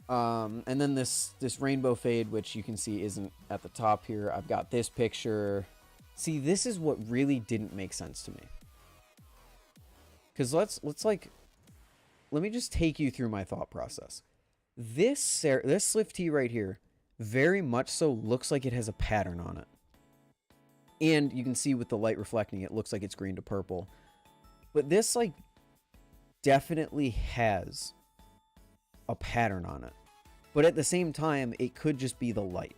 Speaker 1: And then this rainbow fade, which you can see isn't at the top here. I've got this picture. See, this is what really didn't make sense to me. Because let me just take you through my thought process. This Slift tee right here very much so looks like it has a pattern on it. And you can see with the light reflecting, it looks like it's green to purple. But this, like, definitely has a pattern on it. But at the same time, it could just be the light.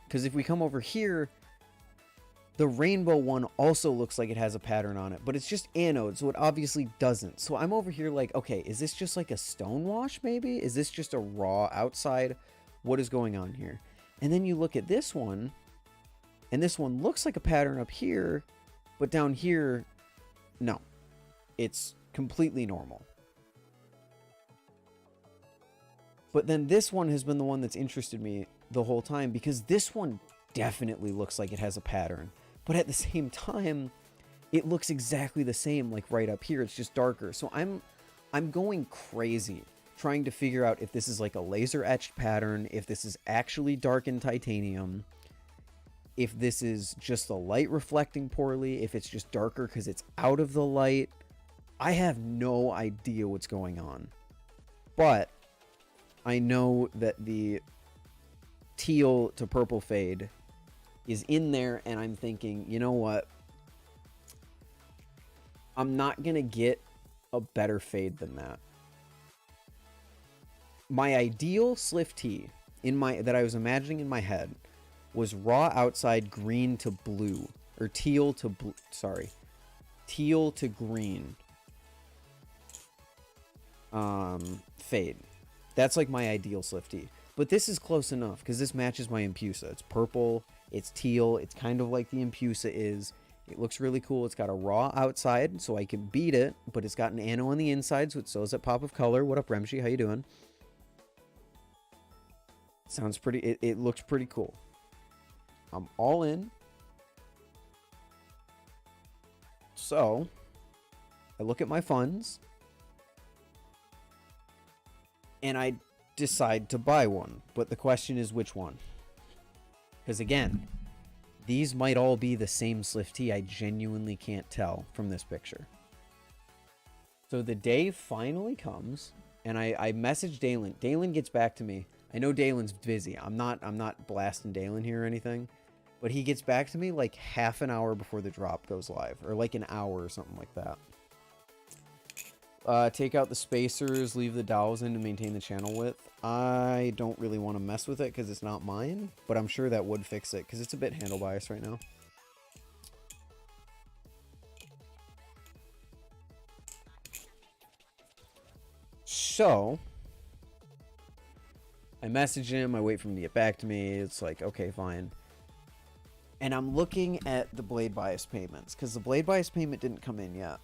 Speaker 1: Because if we come over here, the rainbow one also looks like it has a pattern on it, but it's just anode, so it obviously doesn't. So I'm over here like, okay, is this just like a stone wash maybe? Is this just a raw outside? What is going on here? And then you look at this one, and this one looks like a pattern up here, but down here, no. It's completely normal. But then this one has been the one that's interested me the whole time, because this one definitely looks like it has a pattern. But at the same time, it looks exactly the same, like right up here. It's just darker. So I'm going crazy trying to figure out if this is like a laser etched pattern, if this is actually darkened titanium, if this is just the light reflecting poorly, if it's just darker because it's out of the light. I have no idea what's going on. But I know that the teal to purple fade is in there, and I'm thinking, you know what? I'm not going to get a better fade than that. My ideal Sliff T that I was imagining in my head was raw outside green to blue, or teal to blue, sorry. Teal to green. Fade. That's like my ideal Sliff T. But this is close enough because this matches my Empusa. It's purple, it's teal, it's kind of like the Empusa is. It looks really cool. It's got a raw outside, so I can beat it, but it's got an ano on the inside, so it still has that pop of color. What up, Remshi? How you doing? Sounds pretty... It looks pretty cool. I'm all in. So, I look at my funds, and I decide to buy one, but the question is which one, because again, these might all be the same Sliff T. I genuinely can't tell from this picture. So the day finally comes, and I message Dalen. Dalen gets back to me. I know Dalen's busy. I'm not blasting Dalen here or anything, but he gets back to me like half an hour before the drop goes live, or like an hour or something like that. Take out the spacers, leave the dowels in to maintain the channel width. I don't really want to mess with it because it's not mine, but I'm sure that would fix it because it's a bit handle biased right now. So, I message him, I wait for him to get back to me. It's like, okay, fine. And I'm looking at the blade bias payments because the blade bias payment didn't come in yet.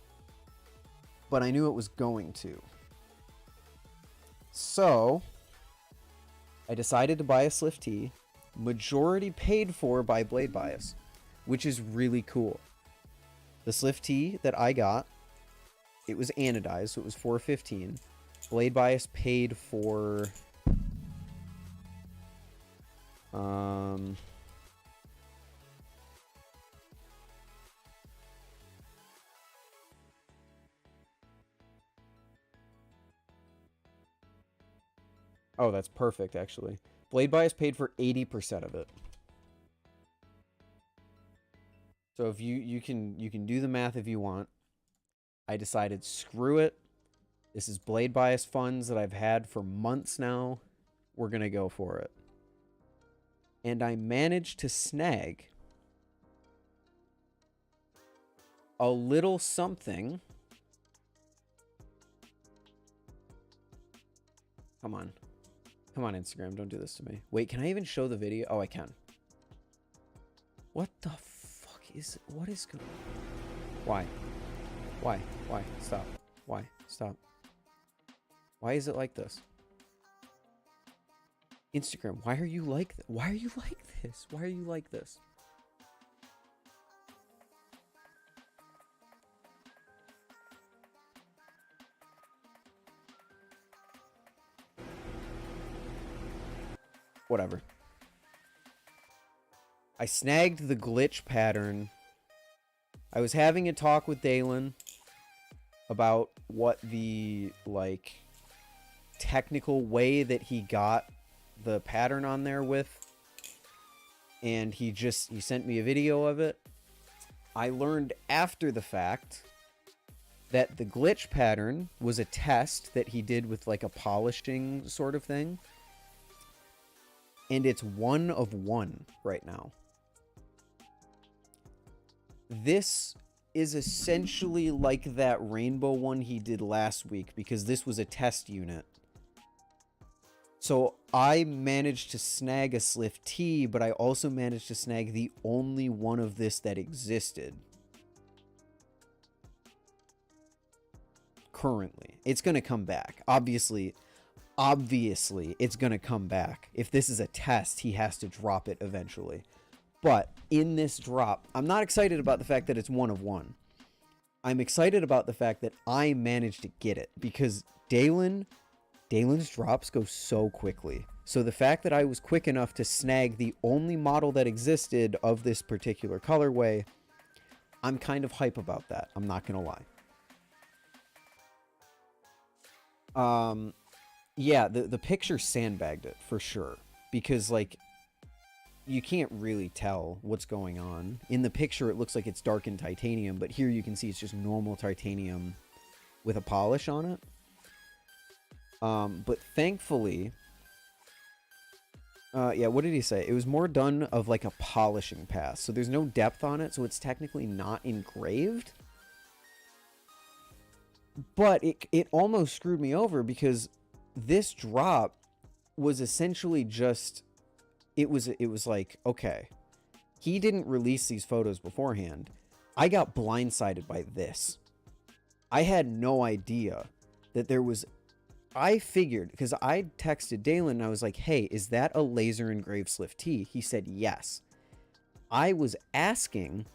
Speaker 1: But I knew it was going to. So, I decided to buy a Sliff T, majority paid for by Blade Bias, which is really cool. The Sliff T that I got, it was anodized, so it was $4.15. Blade Bias paid for... Oh, that's perfect, actually. Blade Bias paid for 80% of it. So if you can do the math if you want. I decided, screw it. This is Blade Bias funds that I've had for months now. We're going to go for it. And I managed to snag a little something. Come on. Come on, Instagram. Don't do this to me. Wait, can I even show the video? Oh, I can. What the fuck is... What is going... Why? Why? Why? Stop. Why? Stop. Why is it like this? Instagram, why are you like... Why are you like this? Why are you like this? Whatever. I snagged the glitch pattern. I was having a talk with Dalen about what the, like, technical way that he got the pattern on there with. And he sent me a video of it. I learned after the fact that the glitch pattern was a test that he did with like a polishing sort of thing. And it's 1 of 1 right now. This is essentially like that rainbow one he did last week because this was a test unit. So I managed to snag a Sliff T, but I also managed to snag the only one of this that existed. Currently. It's going to come back. Obviously, it's going to come back. If this is a test, he has to drop it eventually. But in this drop, I'm not excited about the fact that it's 1 of 1. I'm excited about the fact that I managed to get it because Dalen's drops go so quickly. So the fact that I was quick enough to snag the only model that existed of this particular colorway, I'm kind of hype about that. I'm not going to lie. Yeah, the picture sandbagged it for sure because like you can't really tell what's going on. In the picture it looks like it's darkened titanium, but here you can see it's just normal titanium with a polish on it. But thankfully, yeah, what did he say? It was more done of like a polishing pass. So there's no depth on it, so it's technically not engraved. But it almost screwed me over because this drop was essentially just, it was like, okay, he didn't release these photos beforehand. I got blindsided by this. I had no idea that there was, I figured, because I texted Dalen and I was like, hey, is that a laser engraved Sliff T? He said yes. I was asking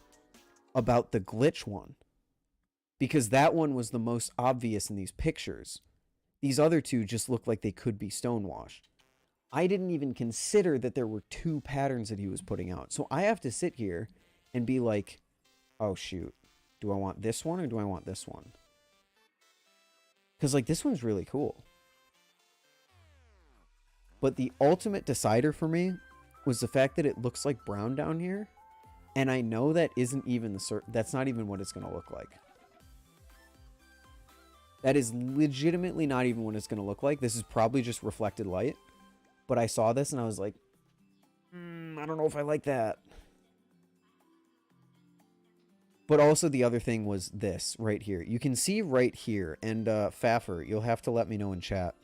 Speaker 1: about the glitch one because that one was the most obvious in these pictures. These other two just look like they could be stonewashed. I didn't even consider that there were 2 patterns that he was putting out. So I have to sit here and be like, oh shoot, do I want this one or do I want this one? Because like this one's really cool. But the ultimate decider for me was the fact that it looks like brown down here. And I know that isn't even that's not even what it's going to look like. That is legitimately not even what it's going to look like. This is probably just reflected light. But I saw this and I was like, I don't know if I like that. But also the other thing was this right here. You can see right here, and Faffer, you'll have to let me know in chat.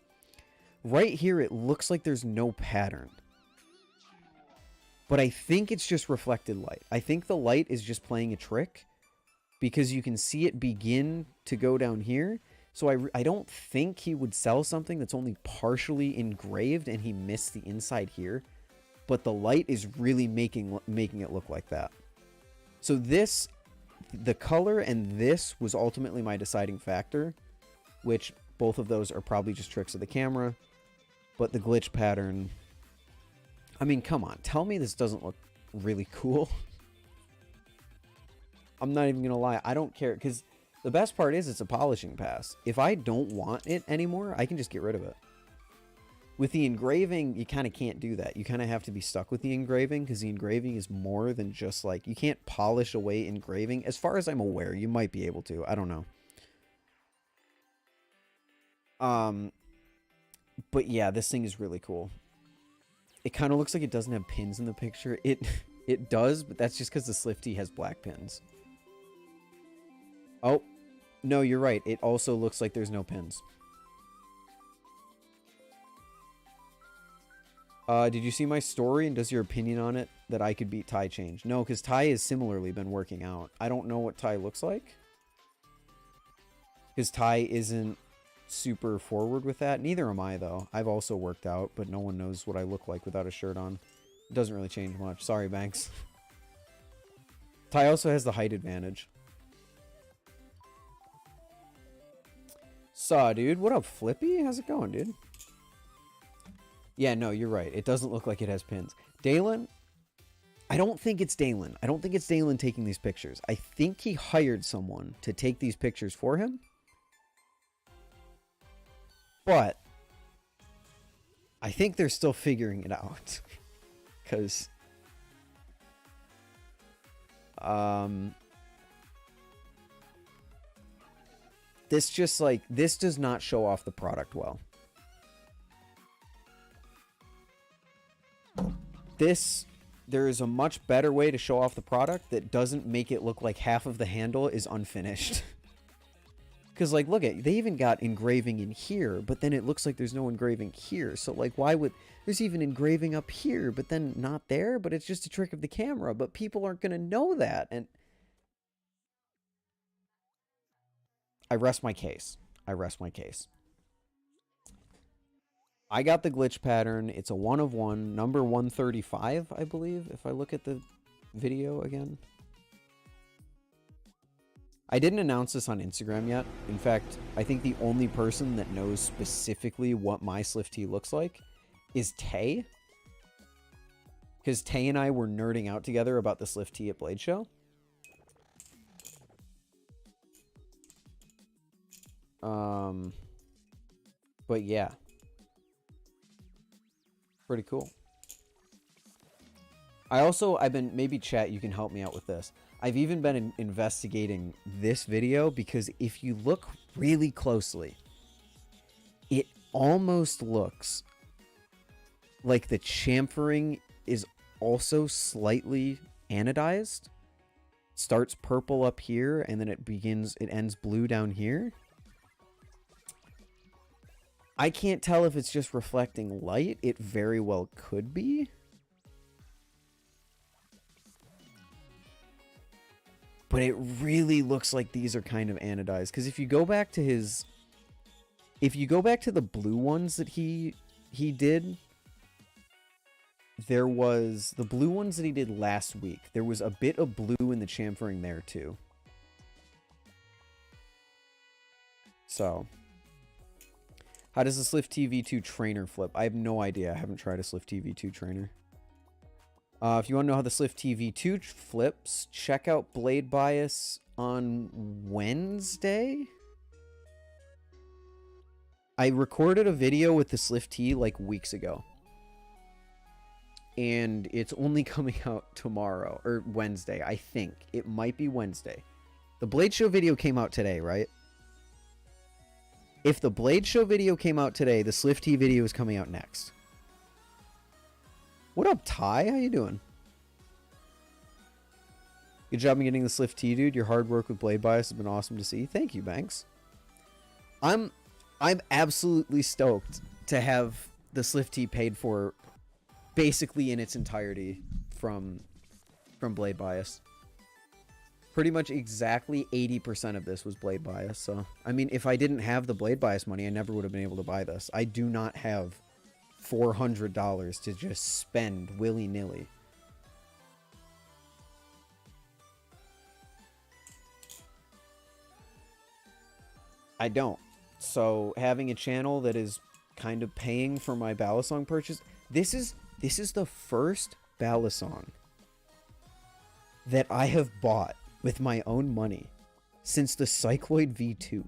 Speaker 1: Right here, it looks like there's no pattern. But I think it's just reflected light. I think the light is just playing a trick because you can see it begin to go down here. So I don't think he would sell something that's only partially engraved and he missed the inside here. But the light is really making it look like that. So this, the color and this was ultimately my deciding factor, which both of those are probably just tricks of the camera. But the glitch pattern, I mean, come on, tell me this doesn't look really cool. I'm not even going to lie. I don't care because the best part is it's a polishing pass. If I don't want it anymore, I can just get rid of it. With the engraving, you kind of can't do that. You kind of have to be stuck with the engraving because the engraving is more than just like, you can't polish away engraving. As far as I'm aware, you might be able to. I don't know. But yeah, this thing is really cool. It kind of looks like it doesn't have pins in the picture. It does, but that's just because the Sliff T has black pins. Oh, no, you're right. It also looks like there's no pins. Did you see my story, and does your opinion on it that I could beat Ty change? No, because Ty has similarly been working out. I don't know what Ty looks like. Because Ty isn't super forward with that. Neither am I, though. I've also worked out, but no one knows what I look like without a shirt on. It doesn't really change much. Sorry, Banks. Ty also has the height advantage. Saw, dude. What up, Flippy? How's it going, dude? Yeah, no, you're right. It doesn't look like it has pins. Dalen, I don't think it's Dalen. I don't think it's Dalen taking these pictures. I think he hired someone to take these pictures for him. But I think they're still figuring it out. Because This just like, this does not show off the product well. There is a much better way to show off the product that doesn't make it look like half of the handle is unfinished. Because, like, look at, they even got engraving in here, but then it looks like there's no engraving here. So, like, why would, there's even engraving up here, but then not there, but it's just a trick of the camera, but people aren't going to know that. And I rest my case. I rest my case. I got the glitch pattern. It's a 1 of 1, number 135, I believe, if I look at the video again. I didn't announce this on Instagram yet. In fact, I think the only person that knows specifically what my Slift T looks like is Tay. Because Tay and I were nerding out together about the Slift T at Blade Show. But yeah. Pretty cool. I've been, maybe chat, you can help me out with this. I've even been investigating this video because if you look really closely, it almost looks like the chamfering is also slightly anodized. Starts purple up here and then it ends blue down here. I can't tell if it's just reflecting light. It very well could be. But it really looks like these are kind of anodized. Because if you go back to his... If you go back to the blue ones that he did... There was... The blue ones that he did last week. There was a bit of blue in the chamfering there too. So... How does the Slift TV2 trainer flip? I have no idea. I haven't tried a Slift TV2 trainer. If you want to know how the Slift TV2 flips, check out Blade Bias on Wednesday. I recorded a video with the Slift T like weeks ago. And it's only coming out tomorrow, or Wednesday, I think. It might be Wednesday. The Blade Show video came out today, right? If the Blade Show video came out today, the Slift T video is coming out next. What up, Ty? How you doing? Good job in getting the Slift T, dude. Your hard work with Blade Bias has been awesome to see. Thank you, Banks. I'm absolutely stoked to have the Slift T paid for basically in its entirety from Blade Bias. Pretty much exactly 80% of this was Blade Bias. So, I mean, if I didn't have the Blade Bias money, I never would have been able to buy this. I do not have $400 to just spend willy-nilly. I don't. So, having a channel that is kind of paying for my balisong purchase, this is the first balisong that I have bought with my own money since the Cycloid V2.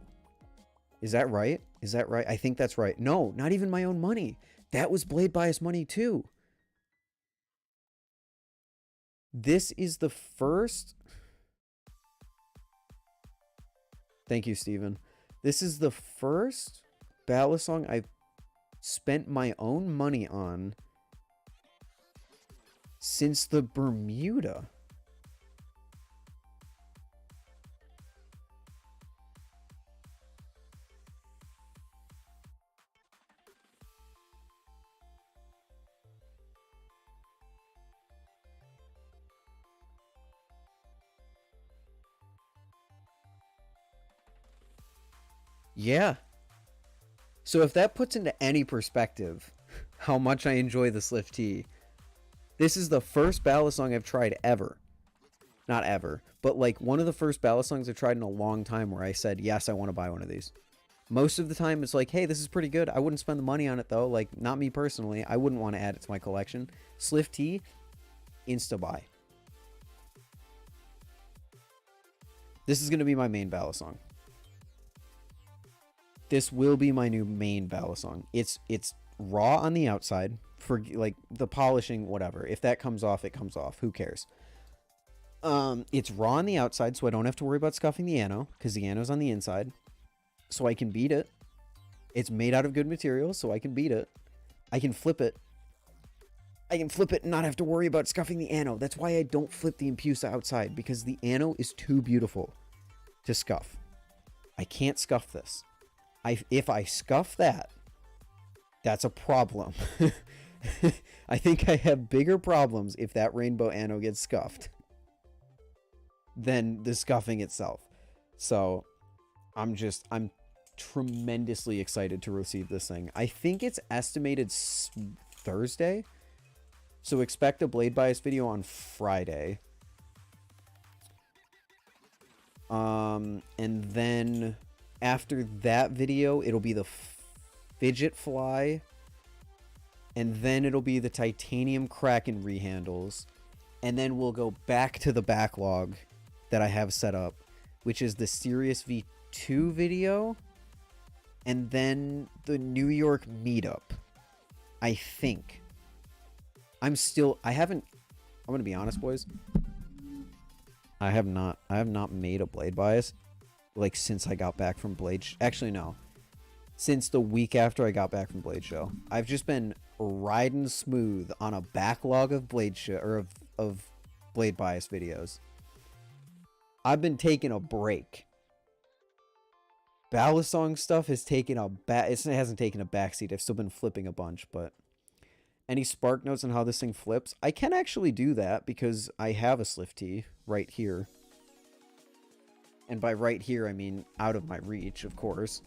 Speaker 1: Is that right? Is that right? I think that's right. No, not even my own money. That was Blade Bias money too. This is the first... Thank you, Steven. This is the first balisong I've spent my own money on since the Bermuda. Yeah. So if that puts into any perspective how much I enjoy the Slift T, this is the first balisong I've tried ever. Not ever, but like one of the first balisongs I've tried in a long time where I said, yes, I want to buy one of these. Most of the time it's like, hey, this is pretty good. I wouldn't spend the money on it though. Like, not me personally. I wouldn't want to add it to my collection. Slift T, insta buy. This is going to be my main balisong. This will be my new main balisong. It's raw on the outside for like the polishing, whatever. If that comes off, it comes off. Who cares? It's raw on the outside, so I don't have to worry about scuffing the ano because the ano's on the inside. so I can beat it. It's made out of good materials, so I can beat it. I can flip it. I can flip it and not have to worry about scuffing the ano. That's why I don't flip the Empusa outside, because the ano is too beautiful to scuff. I can't scuff this. If I scuff that, that's a problem. I think I have bigger problems if that rainbow ano gets scuffed than the scuffing itself. So I'm tremendously excited to receive this thing. I think it's estimated Thursday, so expect a blade bias video on Friday. And then after that video, it'll be the fidget fly, and then it'll be the titanium Kraken rehandles, and then we'll go back to the backlog that I have set up, which is the Sirius V2 video, and then the New York meetup. I think. I'm gonna be honest, boys. I have not made a blade bias like since I got back from actually no. Since the week after I got back from Blade Show. I've just been riding smooth on a backlog of of blade bias videos. I've been taking a break. Balisong stuff has taken it hasn't taken a backseat. I've still been flipping a bunch, but any spark notes on how this thing flips? I can actually do that because I have a Slift T right here. And by right here, I mean out of my reach, of course.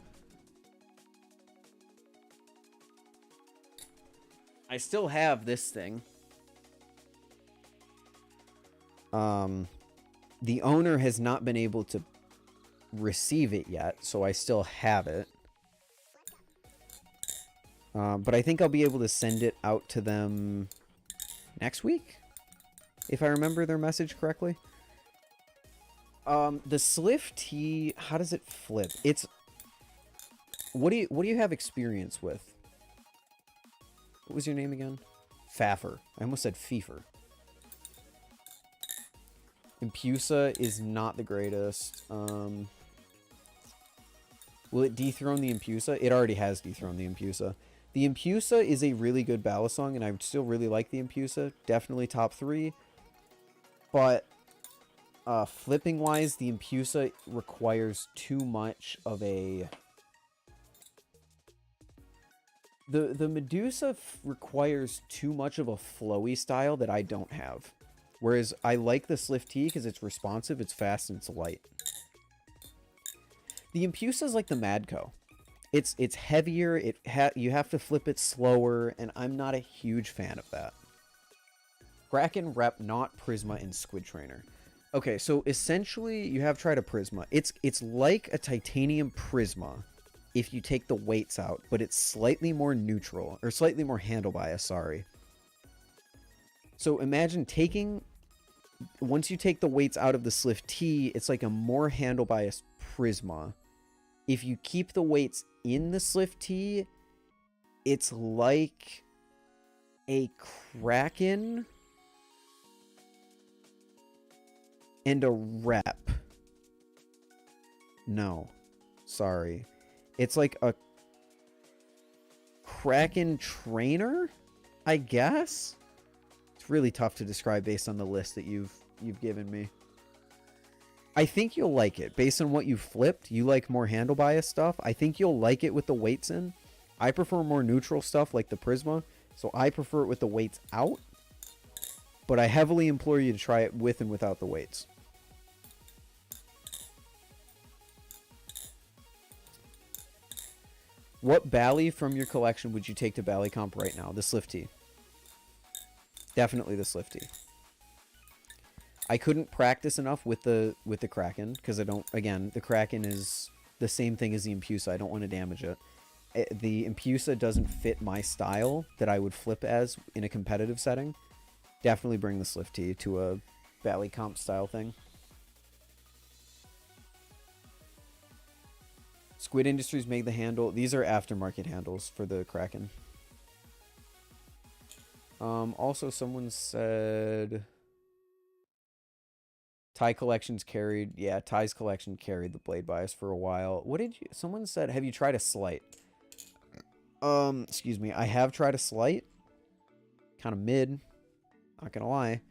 Speaker 1: I still have this thing. The owner has not been able to receive it yet, so I still have it. But I think I'll be able to send it out to them next week, if I remember their message correctly. The Slift T, how does it flip? It's what do you have experience with? What was your name again? Faffer. I almost said Feefer. Empusa is not the greatest. Will it dethrone the Empusa? It already has dethroned the Empusa. The Empusa is a really good balisong, and I still really like the Empusa. Definitely top 3. But flipping wise, the Empusa requires too much of a... The Medusa requires too much of a flowy style that I don't have. Whereas I like the Slift T because it's responsive, it's fast, and it's light. The Empusa is like the Madco. It's heavier, you have to flip it slower, and I'm not a huge fan of that. Kraken Rep, not Prisma, and Squid Trainer. Okay, so essentially you have tried a Prisma. It's like a titanium Prisma if you take the weights out, but it's slightly more neutral, or slightly more handle bias, sorry. So imagine once you take the weights out of the Slift T, it's like a more handle bias Prisma. If you keep the weights in the Slift T, it's like a Kraken and a Rep. No, sorry. It's like a Kraken Trainer, I guess? It's really tough to describe based on the list that you've given me. I think you'll like it. Based on what you flipped, you like more handle bias stuff. I think you'll like it with the weights in. I prefer more neutral stuff like the Prisma, so I prefer it with the weights out. But I heavily implore you to try it with and without the weights. What Bally from your collection would you take to Bally Comp right now? The Slift T. Definitely the Slift T. I couldn't practice enough with the Kraken because I don't. Again, the Kraken is the same thing as the Empusa. I don't want to damage it. The Empusa doesn't fit my style that I would flip as in a competitive setting. Definitely bring the Slift T to a Bally Comp style thing. Squid Industries made the handle. These are aftermarket handles for the Kraken. Also, someone said Ty collections carried. Yeah, Ty's collection carried the blade bias for a while. What did you... Someone said, have you tried a slight? Excuse me. I have tried a slight. Kind of mid. Not gonna lie.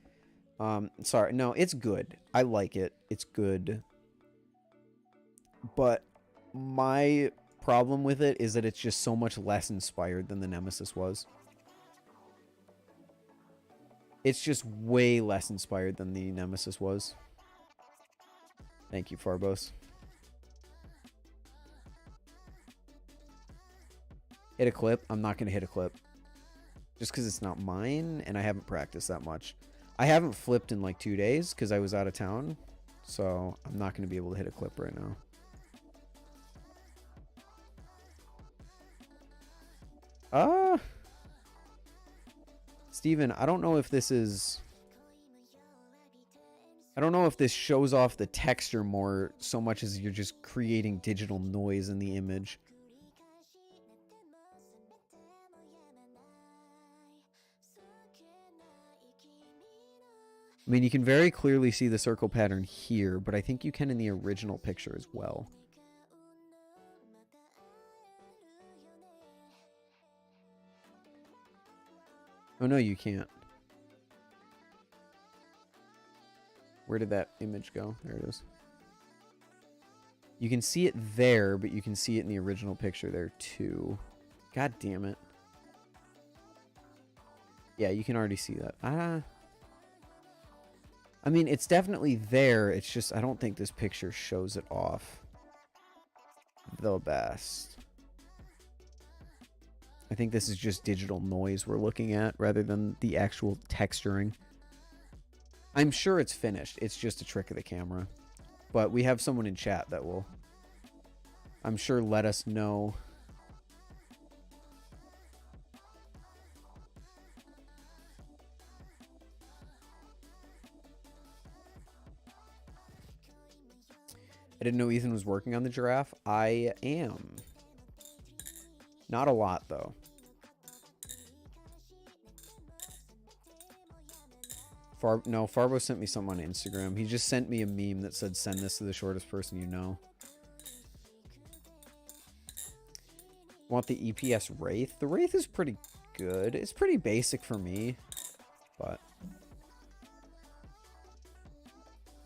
Speaker 1: Sorry. No, it's good. I like it. It's good. But my problem with it is that it's just so much less inspired than the Nemesis was. It's just way less inspired than the Nemesis was. Thank you, Farbos. Hit a clip. I'm not going to hit a clip. Just because it's not mine, and I haven't practiced that much. I haven't flipped in like 2 days because I was out of town. So I'm not going to be able to hit a clip right now. Steven, I don't know if this is... I don't know if this shows off the texture more so much as you're just creating digital noise in the image. I mean, you can very clearly see the circle pattern here, but I think you can in the original picture as well. Oh, no, you can't. Where did that image go? There it is. You can see it there, but you can see it in the original picture there, too. God damn it. Yeah, you can already see that. I mean, it's definitely there. It's just, I don't think this picture shows it off the best. I think this is just digital noise we're looking at rather than the actual texturing. I'm sure it's finished. It's just a trick of the camera. But we have someone in chat that will, I'm sure, let us know. I didn't know Ethan was working on the giraffe. I am. Not a lot, though. No, Farbo sent me something on Instagram. He just sent me a meme that said, send this to the shortest person you know. Want the EPS Wraith? The Wraith is pretty good. It's pretty basic for me, but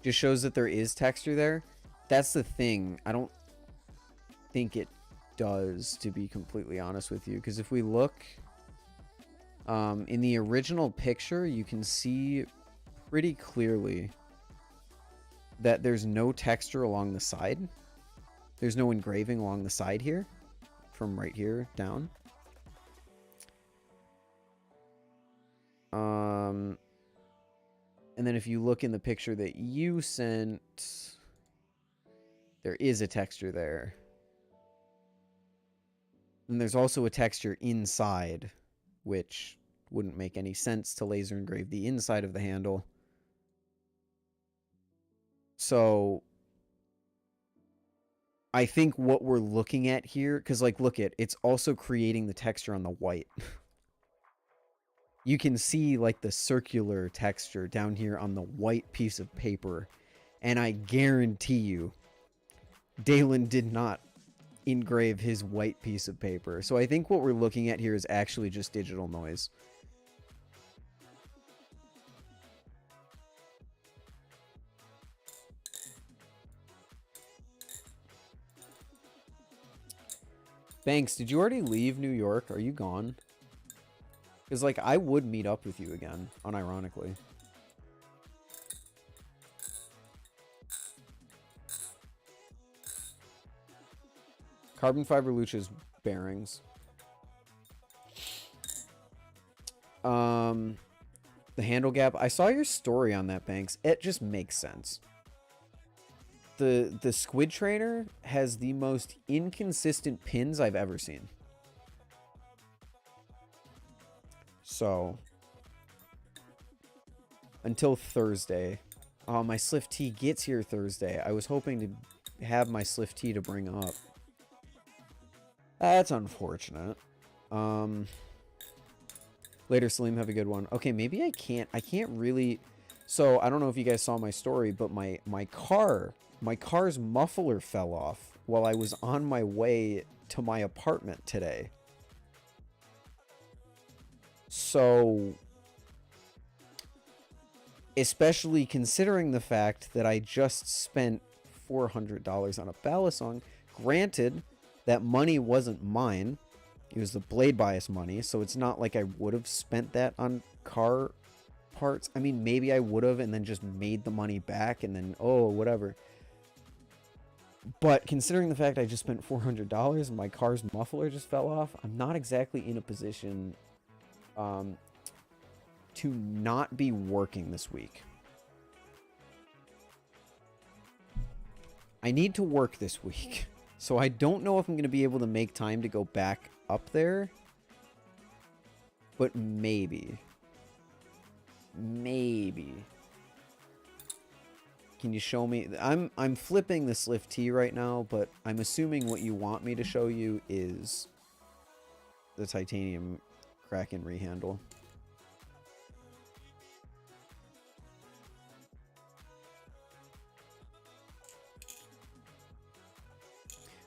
Speaker 1: just shows that there is texture there. That's the thing. I don't think it does, to be completely honest with you, because if we look in the original picture, you can see pretty clearly that there's no texture along the side. There's no engraving along the side here, from right here down. And then if you look in the picture that you sent, there is a texture there. And there's also a texture inside, which wouldn't make any sense to laser engrave the inside of the handle. So I think what we're looking at here, because like, look at, it's also creating the texture on the white. You can see like the circular texture down here on the white piece of paper. And I guarantee you, Dalen did not engrave his white piece of paper. So I think what we're looking at here is actually just digital noise. Banks, did you already leave New York? Are you gone? Because, like, I would meet up with you again, unironically. Carbon fiber Lucha's bearings. The handle gap. I saw your story on that, Banks. It just makes sense. The Squid Trainer has the most inconsistent pins I've ever seen. So, until Thursday. Oh, my Slift T gets here Thursday. I was hoping to have my Slift T to bring up. That's unfortunate. Later, Salim, have a good one. Okay, maybe I can't really... So I don't know if you guys saw my story, but my car's muffler fell off while I was on my way to my apartment today. So, especially considering the fact that I just spent $400 on a balisong, granted, that money wasn't mine. It was the blade bias money, so it's not like I would have spent that on car parts. I mean, maybe I would have and then just made the money back and then, oh, whatever. But considering the fact I just spent $400 and my car's muffler just fell off, I'm not exactly in a position to not be working this week. I need to work this week. So I don't know if I'm going to be able to make time to go back up there. But maybe. Maybe. Can you show me? I'm flipping this Lift T right now, but I'm assuming what you want me to show you is the titanium Kraken Rehandle.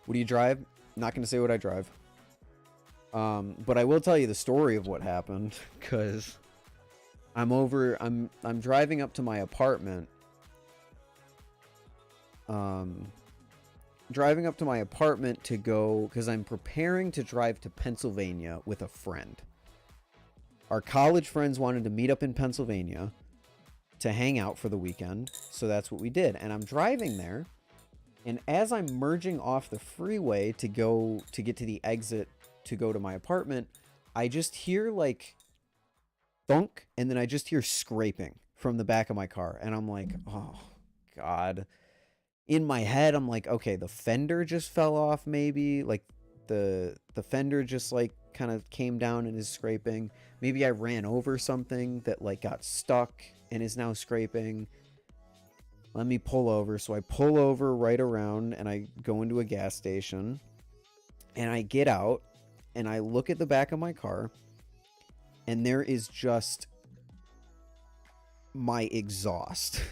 Speaker 1: What do you drive? Not going to say what I drive. But I will tell you the story of what happened, because I'm driving up to my apartment. Driving up to my apartment to go, because I'm preparing to drive to Pennsylvania with a friend. Our college friends wanted to meet up in Pennsylvania to hang out for the weekend, so that's what we did. And I'm driving there, and as I'm merging off the freeway to get to the exit to go to my apartment, I just hear like thunk, and then I just hear scraping from the back of my car, and I'm like, oh God. In my head, I'm like, okay, the fender just fell off, maybe. Like, the fender just, like, kind of came down and is scraping. Maybe I ran over something that, like, got stuck and is now scraping. Let me pull over. So I pull over right around, and I go into a gas station. And I get out, and I look at the back of my car, and there is just my exhaust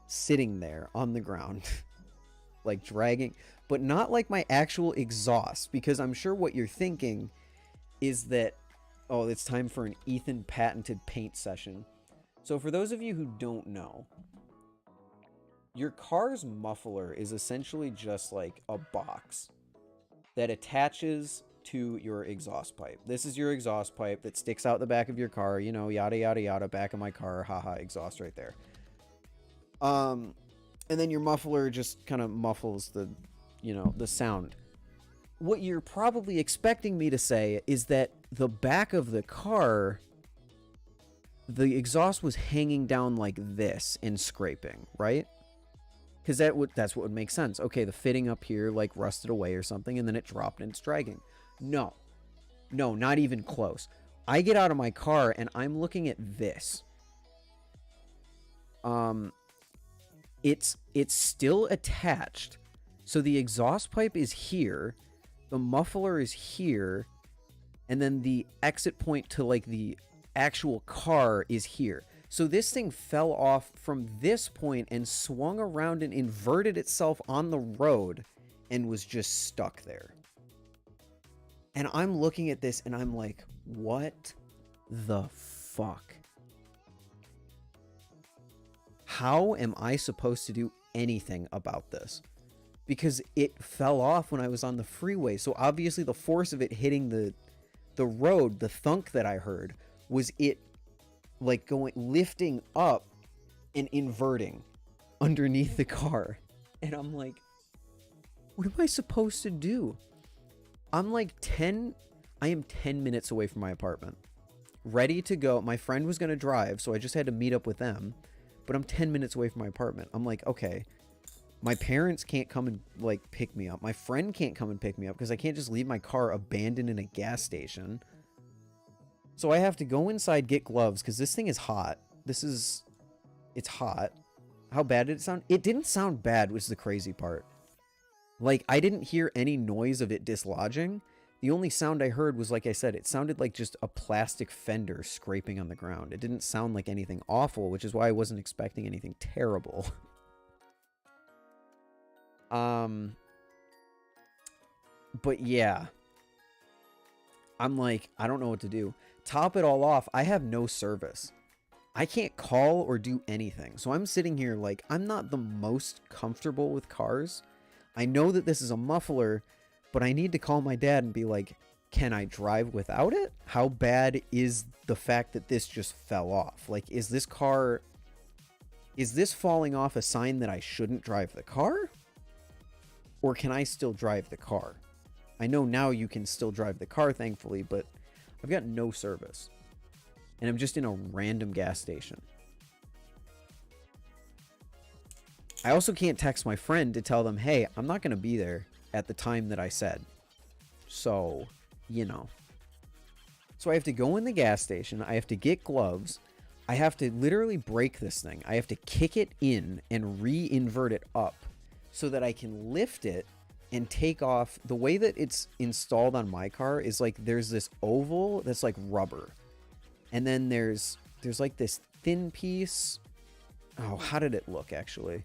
Speaker 1: sitting there on the ground, like dragging, but not like my actual exhaust, because I'm sure what you're thinking is that, oh, it's time for an Ethan patented paint session. So for those of you who don't know, your car's muffler is essentially just like a box that attaches to your exhaust pipe. This is your exhaust pipe that sticks out the back of your car, you know, yada yada yada, back of my car, haha, exhaust right there. And then your muffler just kind of muffles the, you know, the sound. What you're probably expecting me to say is that the back of the car, the exhaust was hanging down like this and scraping, right? Because that's what would make sense. Okay, the fitting up here like rusted away or something, and then it dropped and it's dragging. No, not even close. I get out of my car and I'm looking at this. It's still attached. So the exhaust pipe is here, the muffler is here, and then the exit point to like the actual car is here. So this thing fell off from this point and swung around and inverted itself on the road and was just stuck there. And I'm looking at this and I'm like, what the fuck? How am I supposed to do anything about this? Because it fell off when I was on the freeway. So obviously the force of it hitting the road, the thunk that I heard, was it like lifting up and inverting underneath the car. And I'm like, what am I supposed to do? I'm like I am 10 minutes away from my apartment. Ready to go. My friend was going to drive, so I just had to meet up with them. But I'm 10 minutes away from my apartment. I'm like, okay, my parents can't come and like pick me up. My friend can't come and pick me up because I can't just leave my car abandoned in a gas station. So I have to go inside, get gloves, because this thing is hot. It's hot. How bad did it sound? It didn't sound bad, was the crazy part. Like, I didn't hear any noise of it dislodging, The only sound I heard was, like I said, it sounded like just a plastic fender scraping on the ground. It didn't sound like anything awful, which is why I wasn't expecting anything terrible. But yeah. I'm like, I don't know what to do. Top it all off, I have no service. I can't call or do anything. So I'm sitting here like, I'm not the most comfortable with cars. I know that this is a muffler, but I need to call my dad and be like, can I drive without it? How bad is the fact that this just fell off? Like, is this falling off a sign that I shouldn't drive the car? Or can I still drive the car? I know now you can still drive the car, thankfully, but I've got no service. And I'm just in a random gas station. I also can't text my friend to tell them, hey, I'm not going to be there at the time that I said. So, you know. So I have to go in the gas station. I have to get gloves. I have to literally break this thing. I have to kick it in and re-invert it up so that I can lift it and take off. The way that it's installed on my car is like there's this oval that's like rubber. And then there's like this thin piece. Oh, how did it look actually?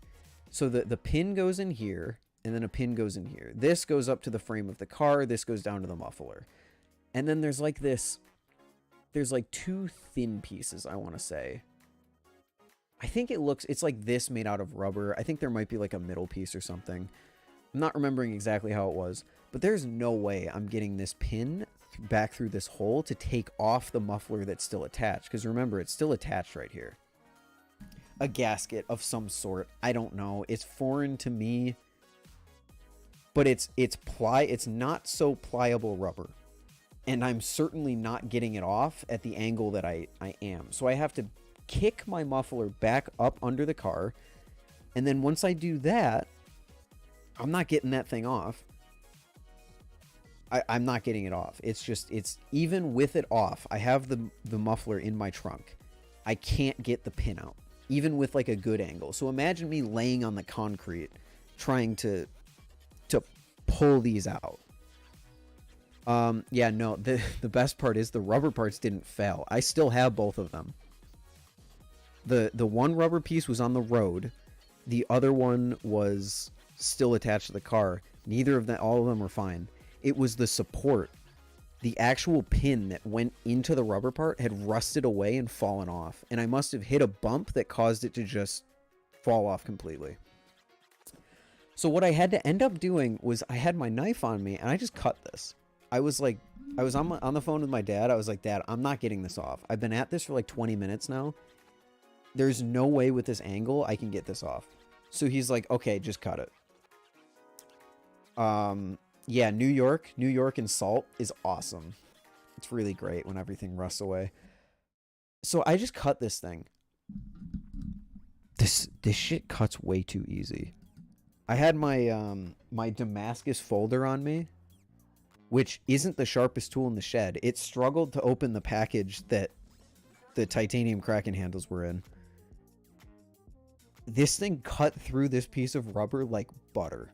Speaker 1: So the pin goes in here and then a pin goes in here. This goes up to the frame of the car. This goes down to the muffler. And then there's like this, there's like two thin pieces, I want to say. I think it's like this made out of rubber. I think there might be like a middle piece or something. I'm not remembering exactly how it was, but there's no way I'm getting this pin back through this hole to take off the muffler that's still attached. Because remember, it's still attached right here. A gasket of some sort. I don't know. It's foreign to me. But it's not so pliable rubber. And I'm certainly not getting it off at the angle that I am. So I have to kick my muffler back up under the car. And then once I do that, I'm not getting that thing off. I'm not getting it off. It's even with it off, I have the muffler in my trunk. I can't get the pin out, even with like a good angle. So imagine me laying on the concrete trying to pull these out. Yeah, no, the best part is the rubber parts didn't fail. I still have both of them. The one rubber piece was on the road. The other one was still attached to the car. Neither of them, all of them were fine. It was the support. The actual pin that went into the rubber part had rusted away and fallen off. And I must have hit a bump that caused it to just fall off completely. So what I had to end up doing was I had my knife on me and I just cut this. I was on the phone with my dad. I was like, Dad, I'm not getting this off. I've been at this for like 20 minutes now. There's no way with this angle I can get this off. So he's like, okay, just cut it. Yeah, New York and salt is awesome. It's really great when everything rusts away. So I just cut this thing. This shit cuts way too easy. I had my my Damascus folder on me, which isn't the sharpest tool in the shed. It struggled to open the package that the titanium Kraken handles were in. This thing cut through this piece of rubber like butter.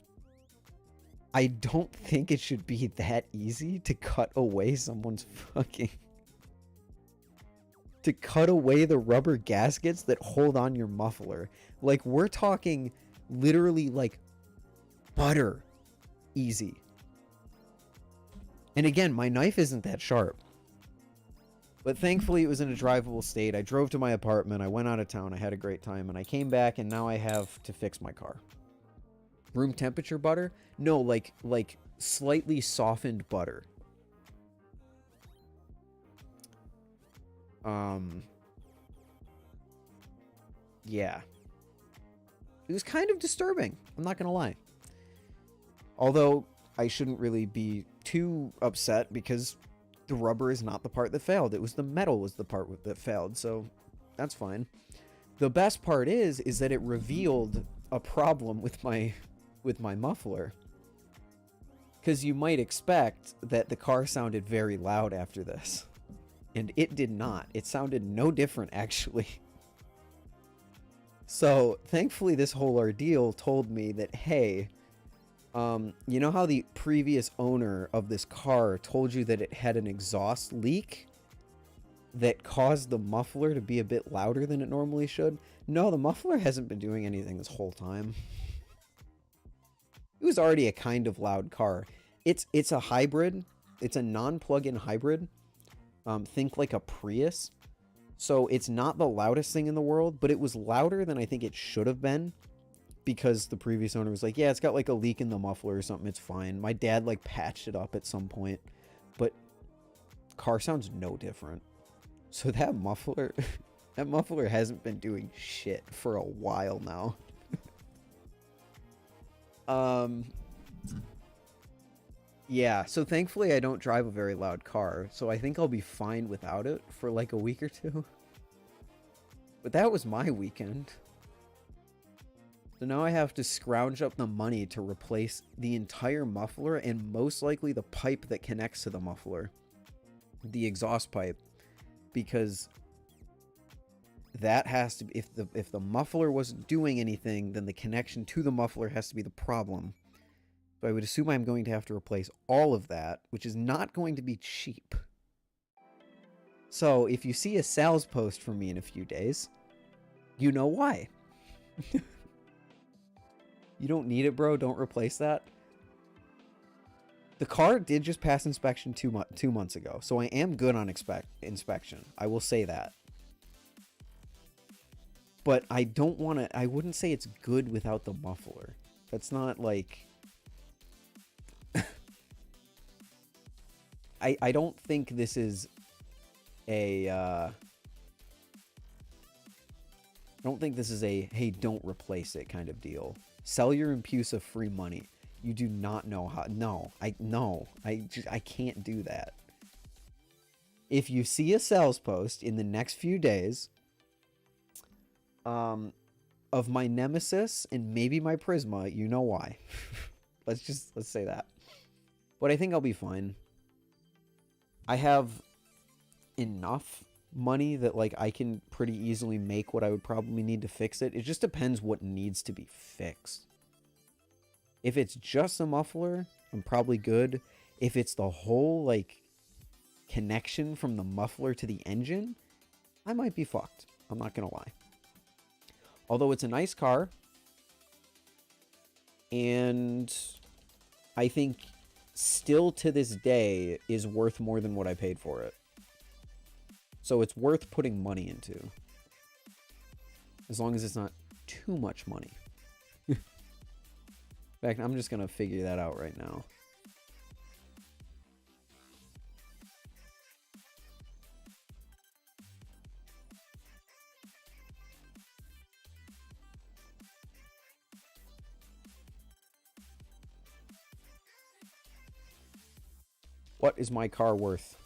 Speaker 1: I don't think it should be that easy to cut away someone's fucking... to cut away the rubber gaskets that hold on your muffler. Like, we're talking literally like butter easy. And again, my knife isn't that sharp. But thankfully it was in a drivable state. I drove to my apartment, I went out of town, I had a great time, and I came back and now I have to fix my car. Room temperature butter? No, like slightly softened butter. Yeah. It was kind of disturbing, I'm not gonna lie. Although, I shouldn't really be too upset because the rubber is not the part that failed. It was the metal was the part that failed, so that's fine. The best part is that it revealed a problem with my muffler. Because you might expect that the car sounded very loud after this. And it did not. It sounded no different, actually. So, thankfully, this whole ordeal told me that, hey, You know how the previous owner of this car told you that it had an exhaust leak that caused the muffler to be a bit louder than it normally should? No, the muffler hasn't been doing anything this whole time. It was already a kind of loud car. It's a hybrid. It's a non-plug-in hybrid. Think like a Prius. So it's not the loudest thing in the world, but it was louder than I think it should have been. Because the previous owner was like, yeah, it's got like a leak in the muffler or something. It's fine. My dad like patched it up at some point. But car sounds no different. So that muffler, that muffler hasn't been doing shit for a while now. Yeah, so thankfully I don't drive a very loud car. So I think I'll be fine without it for like a week or two. But that was my weekend. So now I have to scrounge up the money to replace the entire muffler and most likely the pipe that connects to the muffler. The exhaust pipe. Because that has to be, if the muffler wasn't doing anything, then the connection to the muffler has to be the problem. So I would assume I'm going to have to replace all of that, which is not going to be cheap. So if you see a sales post from me in a few days, you know why. You don't need it, bro. Don't replace that. The car did just pass inspection 2 months ago, so I am good on inspection. I will say that. But I don't want to... I wouldn't say it's good without the muffler. That's not like... I don't think this is a... I don't think this is a, hey, don't replace it kind of deal. Sell your Empusa free money. You do not know how... No. I can't do that. If you see a sales post in the next few days of my Nemesis and maybe my Prisma, you know why. Let's say that. But I think I'll be fine. I have enough money that like I can pretty easily make what I would probably need to fix it. It just depends what needs to be fixed. If it's just a muffler, I'm probably good. If it's the whole like connection from the muffler to the engine, I might be fucked. I'm not gonna lie. Although it's a nice car, and I think still to this day is worth more than what I paid for it. So it's worth putting money into. As long as it's not too much money. In fact, I'm just going to figure that out right now. What is my car worth?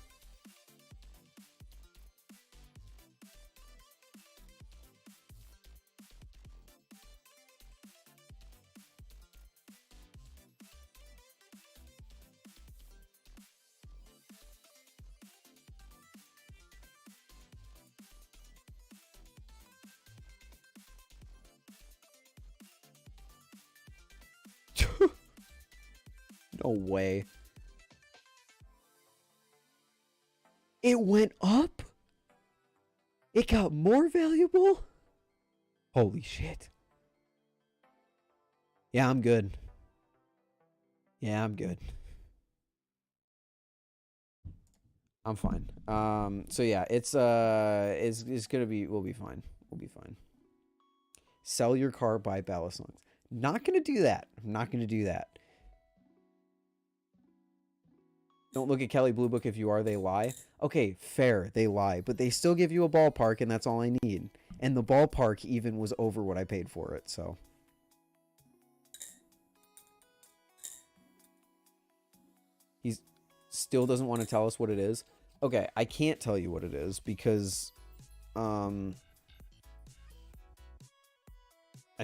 Speaker 1: No way. It went up? It got more valuable? Holy shit. Yeah, I'm good. Yeah, I'm good. I'm fine. So yeah, it's gonna be, we'll be fine. We'll be fine. Sell your car, buy balisongs. Not gonna do that. I'm not gonna do that. Don't look at Kelly Blue Book. If you are, they lie. Okay, fair, they lie. But they still give you a ballpark, and that's all I need. And the ballpark even was over what I paid for it, so. He still doesn't want to tell us what it is. Okay, I can't tell you what it is, because... I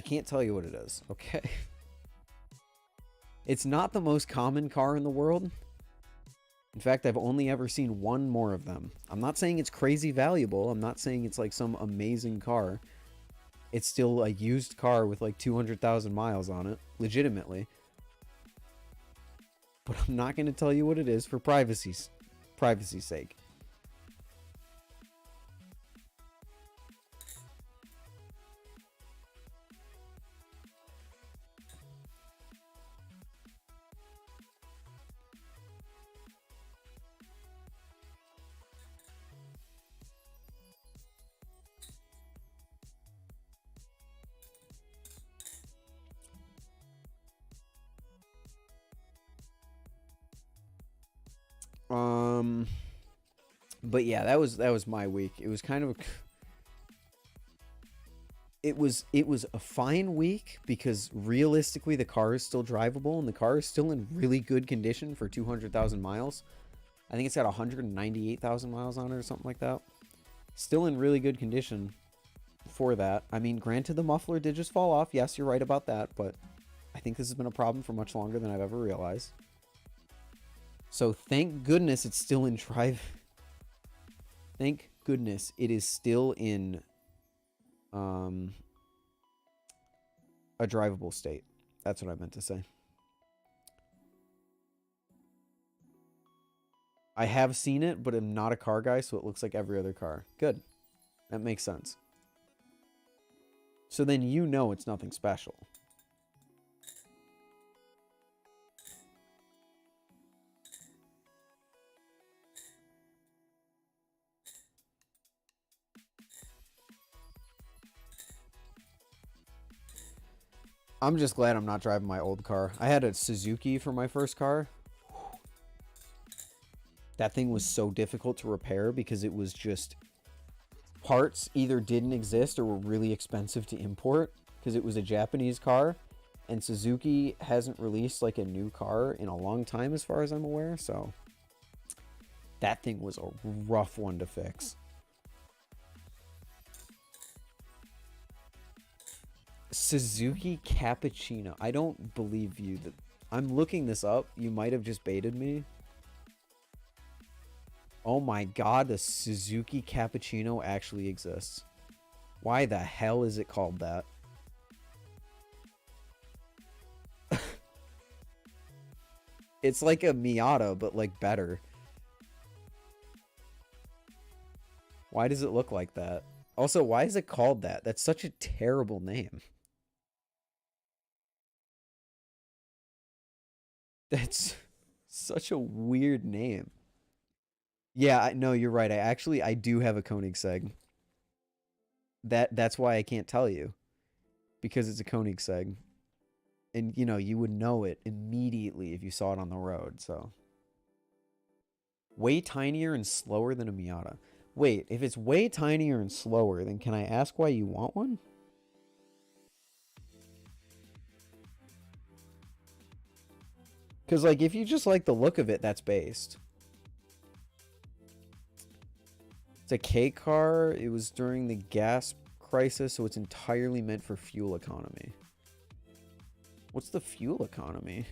Speaker 1: can't tell you what it is, okay? It's not the most common car in the world. In fact, I've only ever seen one more of them. I'm not saying it's crazy valuable. I'm not saying it's like some amazing car. It's still a used car with like 200,000 miles on it. Legitimately. but I'm not going to tell you what it is for privacy's sake. But yeah, that was my week. It was kind of it was a fine week because realistically the car is still drivable and the car is still in really good condition for 200,000 miles. I think it's got 198,000 miles on it or something like that. Still in really good condition for that. I mean, granted the muffler did just fall off. Yes, you're right about that, but I think this has been a problem for much longer than I've ever realized. So thank goodness it's still in drive. Thank goodness it is still in a drivable state. That's what I meant to say. I have seen it, but I'm not a car guy, so it looks like every other car. Good. That makes sense. So then you know it's nothing special. I'm just glad I'm not driving my old car. I had a Suzuki for my first car. That thing was so difficult to repair because it was just parts either didn't exist or were really expensive to import because it was a Japanese car, and Suzuki hasn't released like a new car in a long time as far as I'm aware, so that thing was a rough one to fix. Suzuki Cappuccino. I don't believe you. That I'm looking this up. You might have just baited me. Oh my god, the Suzuki Cappuccino actually exists. Why the hell is it called that? It's like a Miata, but like better. Why does it look like that? Also, why is it called that? That's such a terrible name. That's such a weird name. Yeah, no, you're right. I do have a Koenigsegg. That's why I can't tell you. Because it's a Koenigsegg. And you know, you would know it immediately if you saw it on the road, so. Way tinier and slower than a Miata. Wait, if it's way tinier and slower, then can I ask why you want one? Because, like, if you just like the look of it, that's based. It's a K car. It was during the gas crisis, so it's entirely meant for fuel economy. What's the fuel economy?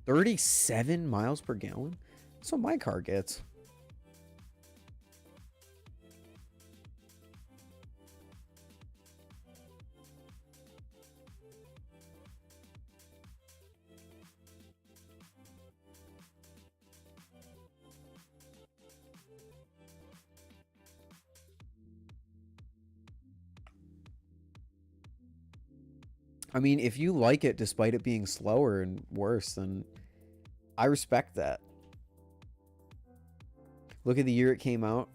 Speaker 1: $37 miles per gallon? That's what my car gets. I mean, if you like it despite it being slower and worse, then I respect that. Look at the year it came out.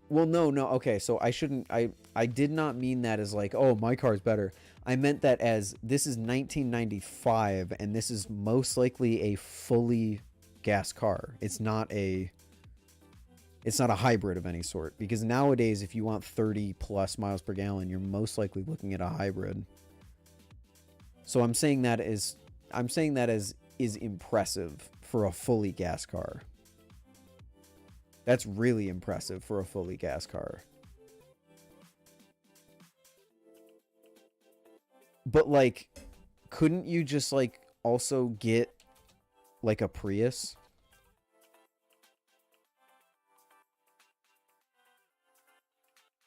Speaker 1: Well, no. Okay, so I shouldn't. I did not mean that as like, oh, my car's better. I meant that as this is 1995, and this is most likely a fully gas car. It's not a hybrid of any sort. Because nowadays, if you want 30 plus miles per gallon, you're most likely looking at a hybrid. So I'm saying that as is impressive for a fully gas car. That's really impressive for a fully gas car. But like, couldn't you just like also get like a Prius?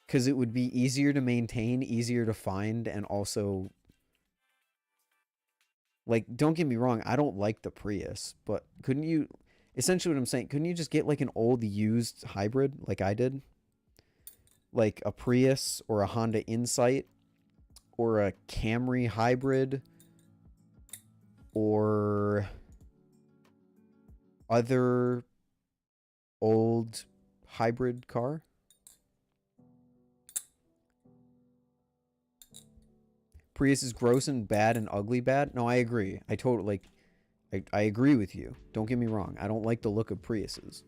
Speaker 1: Because it would be easier to maintain, easier to find, and also, like, don't get me wrong, I don't like the Prius, but couldn't you, essentially what I'm saying, couldn't you just get like an old used hybrid like I did? Like a Prius or a Honda Insight or a Camry hybrid or other old hybrid car? Prius is gross and bad and ugly bad. No, I agree. I totally like. I agree with you. Don't get me wrong. I don't like the look of Priuses,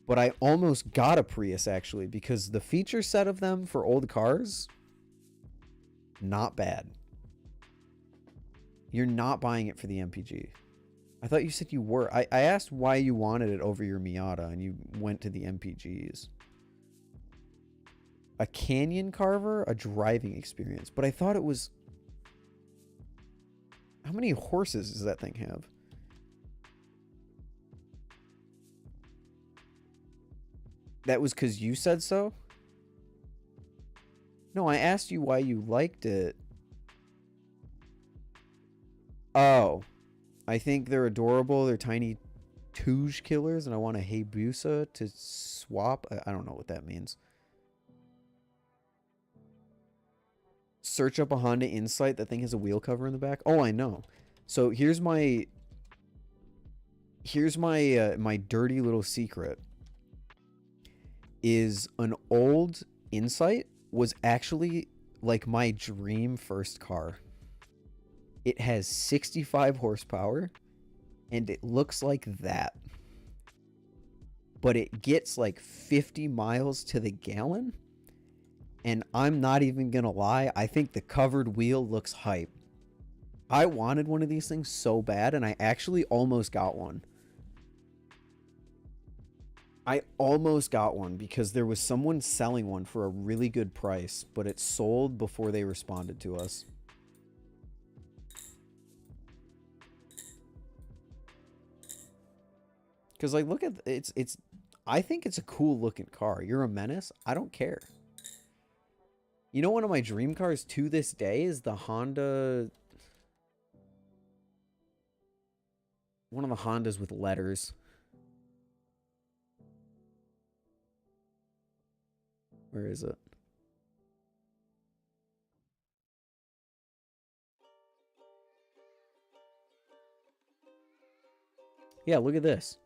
Speaker 1: but I almost got a Prius actually because the feature set of them for old cars, not bad. You're not buying it for the MPG. I thought you said you were. I asked why you wanted it over your Miata, and you went to the MPGs. A Canyon Carver, a driving experience, but I thought it was. How many horses does that thing have? That was because you said so? No, I asked you why you liked it. Oh. I think they're adorable. They're tiny Touge killers, and I want a Empusa to swap. I don't know what that means. Search up a Honda Insight. That thing has a wheel cover in the back. Oh, I know. So here's my my dirty little secret. Is an old Insight was actually like my dream first car. It has 65 horsepower and it looks like that. But it gets like 50 miles to the gallon. And I'm not even gonna lie, I think the covered wheel looks hype. I wanted one of these things so bad, and I actually almost got one. I almost got one because there was someone selling one for a really good price, but it sold before they responded to us. Because, like, look at it's I think it's a cool looking car. You're a menace. I don't care. You know, one of my dream cars to this day is the Honda. One of the Hondas with letters. Where is it? Yeah, look at this.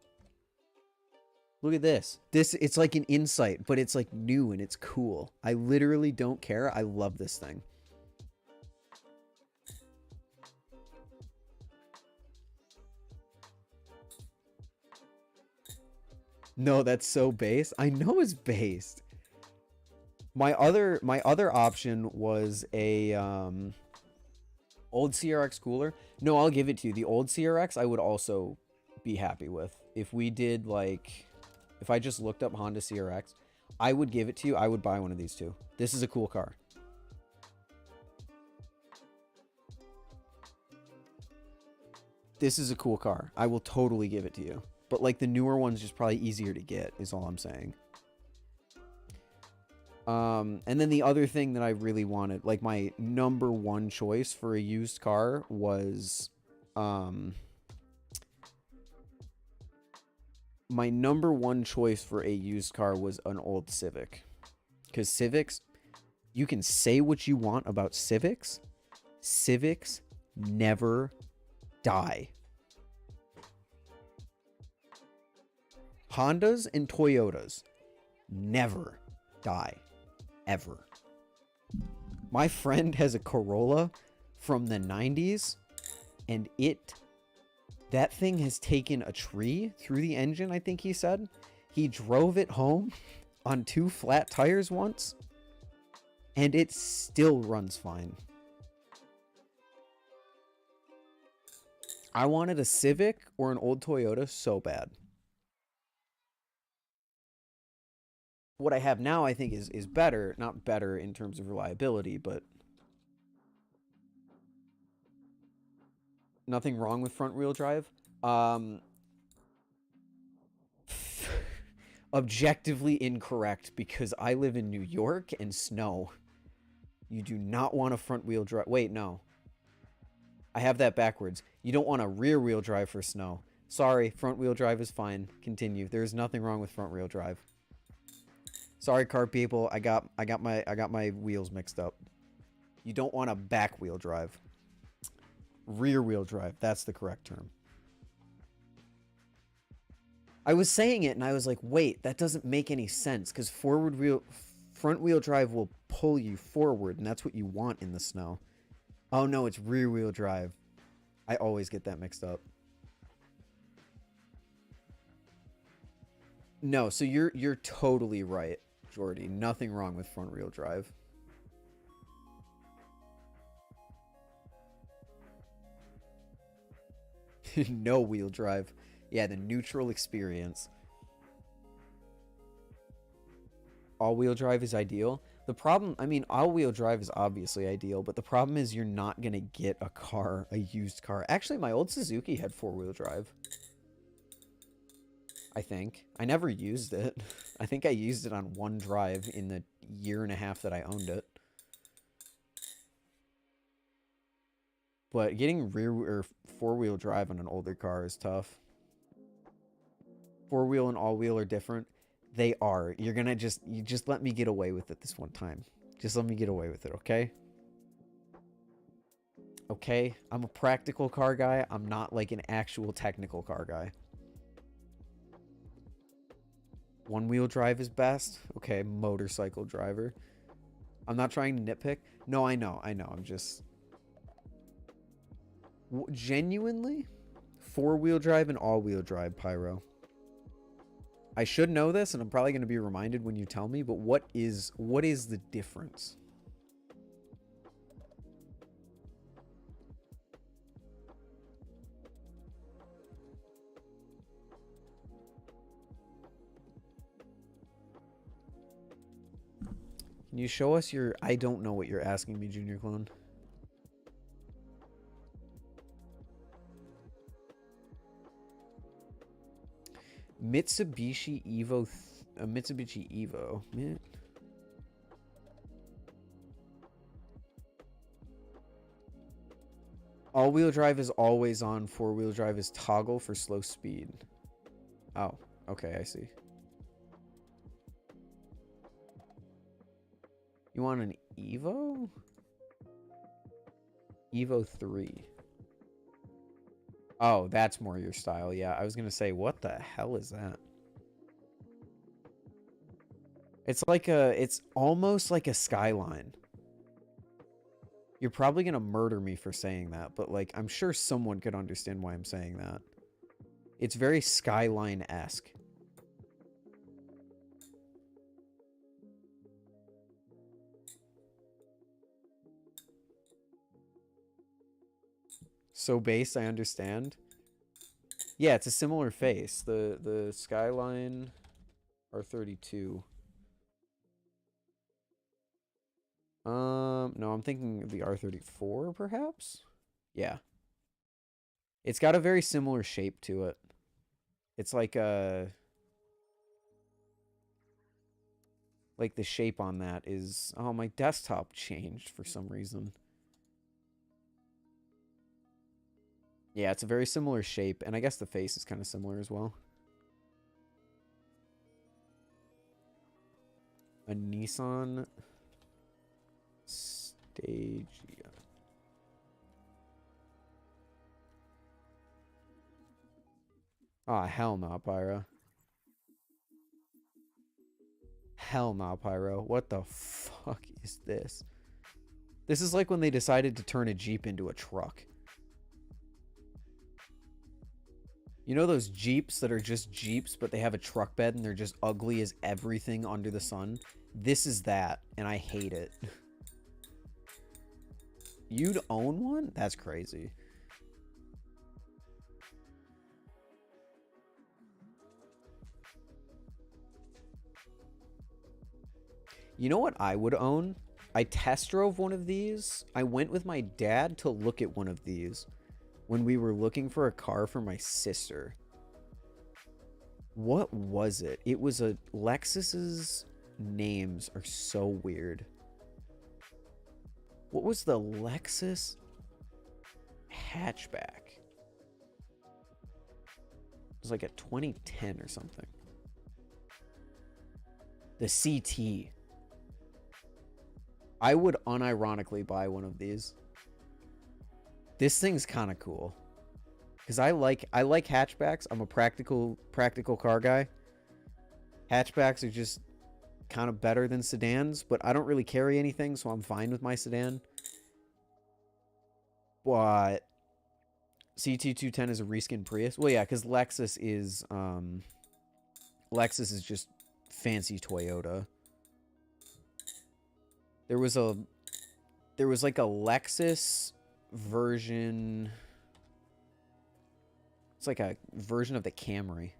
Speaker 1: Look at this. It's like an Insight, but it's like new and it's cool. I literally don't care. I love this thing. No, that's so based. I know it's based. My other option was a old CRX cooler. No, I'll give it to you. The old CRX I would also be happy with. If we did like if I just looked up Honda CRX, I would give it to you. I would buy one of these two. This is a cool car. This is a cool car. I will totally give it to you. But like the newer one's just probably easier to get is all I'm saying. And then the other thing that I really wanted, like my number one choice for a used car was, my number one choice for a used car was an old Civic. Because Civics, you can say what you want about Civics. Civics never die. Hondas and Toyotas never die. Ever. My friend has a Corolla from the 90s, and that thing has taken a tree through the engine, I think he said. He drove it home on 2 flat tires once, and it still runs fine. I wanted a Civic or an old Toyota so bad. What I have now, I think, is better. Not better in terms of reliability, but nothing wrong with front wheel drive. Objectively incorrect because I live in New York and snow. You do not want a front wheel drive. Wait, no. I have that backwards. You don't want a rear wheel drive for snow. Sorry, front wheel drive is fine. Continue. There's nothing wrong with front wheel drive. Sorry, car people. I got my wheels mixed up. You don't want a back wheel drive. Rear wheel drive. That's the correct term. I was saying it and I was like, wait, that doesn't make any sense because front wheel drive will pull you forward and that's what you want in the snow. Oh no, it's rear wheel drive. I always get that mixed up. No, so you're totally right, Jordy. Nothing wrong with front wheel drive. No wheel drive. Yeah, the neutral experience. All-wheel drive is ideal. The problem, I mean, all-wheel drive is obviously ideal, but the problem is you're not going to get a used car. Actually, my old Suzuki had four-wheel drive. I think. I never used it. I think I used it on one drive in the year and a half that I owned it. But getting rear or four-wheel drive on an older car is tough. Four-wheel and all-wheel are different. They are. You're gonna you just let me get away with it this one time. Just let me get away with it, okay? Okay? I'm a practical car guy. I'm not like an actual technical car guy. One-wheel drive is best. Okay, motorcycle driver. I'm not trying to nitpick. No, I know. I'm just... Genuinely? Four-wheel drive and all-wheel drive, Pyro. I should know this, and I'm probably going to be reminded when you tell me, but what is the difference? Can you show us your... I don't know what you're asking me, Junior Clone. Mitsubishi Evo... Mitsubishi Evo. Yeah. All-wheel drive is always on. Four-wheel drive is toggle for slow speed. Oh, okay, I see. You want an Evo? Evo 3. Oh, that's more your style. Yeah, I was going to say, what the hell is that? It's like it's almost like a Skyline. You're probably going to murder me for saying that, but like, I'm sure someone could understand why I'm saying that. It's very Skyline-esque. So base, I understand. Yeah, it's a similar face. The Skyline R32. No, I'm thinking the R34, perhaps? Yeah. It's got a very similar shape to it. It's like the shape on that is... Oh, my desktop changed for some reason. Yeah, it's a very similar shape, and I guess the face is kind of similar as well. A Nissan Stagia. Ah, hell no, Pyro. Hell no, Pyro. What the fuck is this? This is like when they decided to turn a Jeep into a truck. You know those Jeeps that are just Jeeps, but they have a truck bed and they're just ugly as everything under the sun? This is that, and I hate it. You'd own one? That's crazy. You know what I would own? I test drove one of these. I went with my dad to look at one of these when we were looking for a car for my sister. What was it? It was a Lexus's names are so weird. What was the Lexus hatchback? It was like a 2010 or something. The CT. I would unironically buy one of these. This thing's kind of cool. Because I like hatchbacks. I'm a practical car guy. Hatchbacks are just kind of better than sedans, but I don't really carry anything, so I'm fine with my sedan. But CT210 is a reskin Prius. Well, yeah, because Lexus is just fancy Toyota. There was like a Lexus version. It's like a version of the Camry.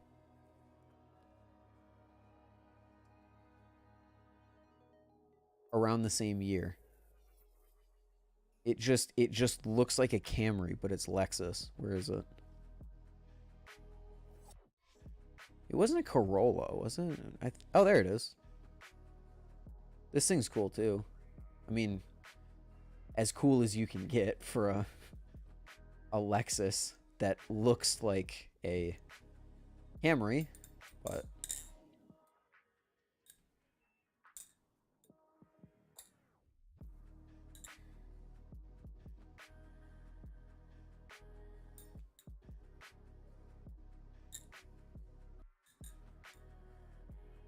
Speaker 1: Around the same year. It just looks like a Camry, but it's Lexus. Where is it? It wasn't a Corolla, was it? Oh, there it is. This thing's cool too. I mean, as cool as you can get for a Lexus that looks like a Camry, but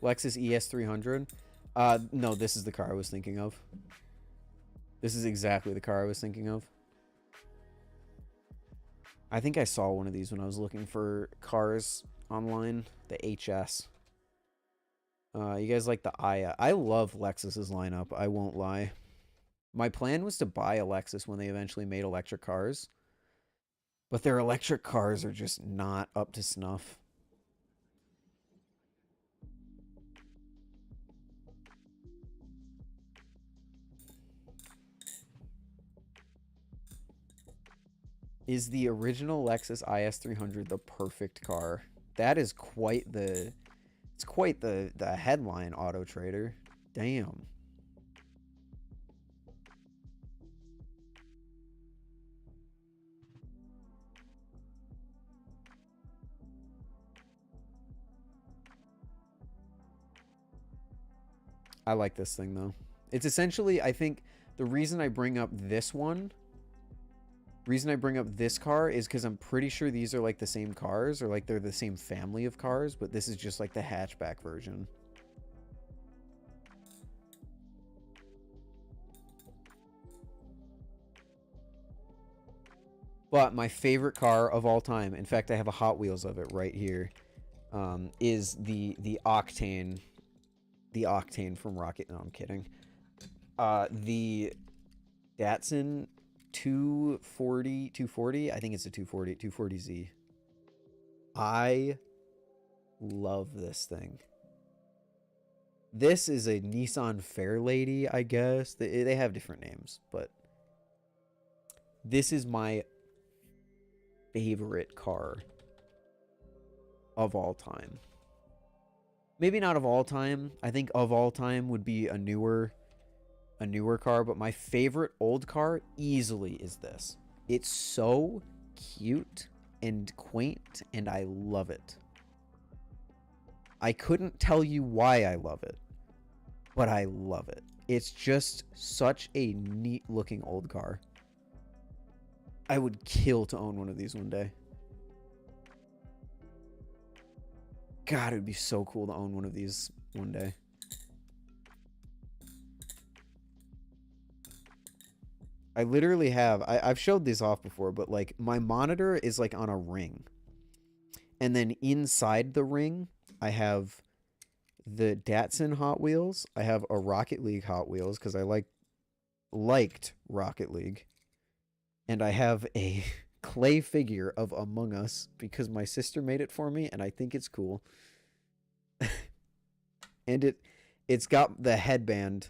Speaker 1: Lexus ES300. No, this is the car I was thinking of. This is exactly the car I was thinking of. I think I saw one of these when I was looking for cars online. The HS. You guys like the Aya? I love Lexus's lineup. I won't lie. My plan was to buy a Lexus when they eventually made electric cars. But their electric cars are just not up to snuff. Is the original Lexus IS300 the perfect car? That is quite the... It's quite the headline, Auto Trader. Damn. I like this thing, though. It's essentially, I think, the reason I bring up this one... reason I bring up this car is because I'm pretty sure these are like the same cars, or like they're the same family of cars, but this is just like the hatchback version. But my favorite car of all time, in fact I have a Hot Wheels of it right here, is the Octane. The Octane from Rocket. No, I'm kidding. The Datsun 240, I think it's a 240Z. I love this thing. This is a Nissan Fairlady, I guess. They have different names, but this is my favorite car of all time. Maybe not of all time. I think of all time would be a newer car, but my favorite old car easily is this. It's so cute and quaint, and I love it. I couldn't tell you why I love it, but I love it. It's just such a neat looking old car. I would kill to own one of these one day. God, it would be so cool to own one of these one day. I literally have, I've showed these off before, but like my monitor is like on a ring. And then inside the ring, I have the Datsun Hot Wheels. I have a Rocket League Hot Wheels because I liked Rocket League. And I have a clay figure of Among Us because my sister made it for me and I think it's cool. And it's got the headband.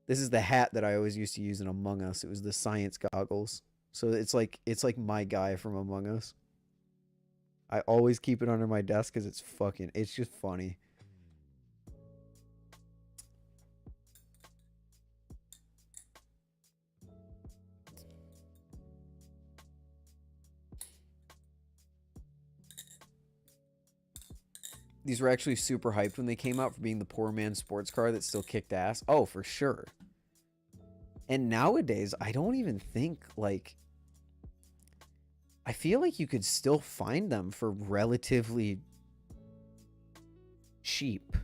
Speaker 1: This is the hat that I always used to use in Among Us. It was the science goggles. So it's like my guy from Among Us. I always keep it under my desk because it's just funny. These were actually super hyped when they came out for being the poor man's sports car that still kicked ass. Oh, for sure. And nowadays, I don't even think, like... I feel like you could still find them for relatively cheap.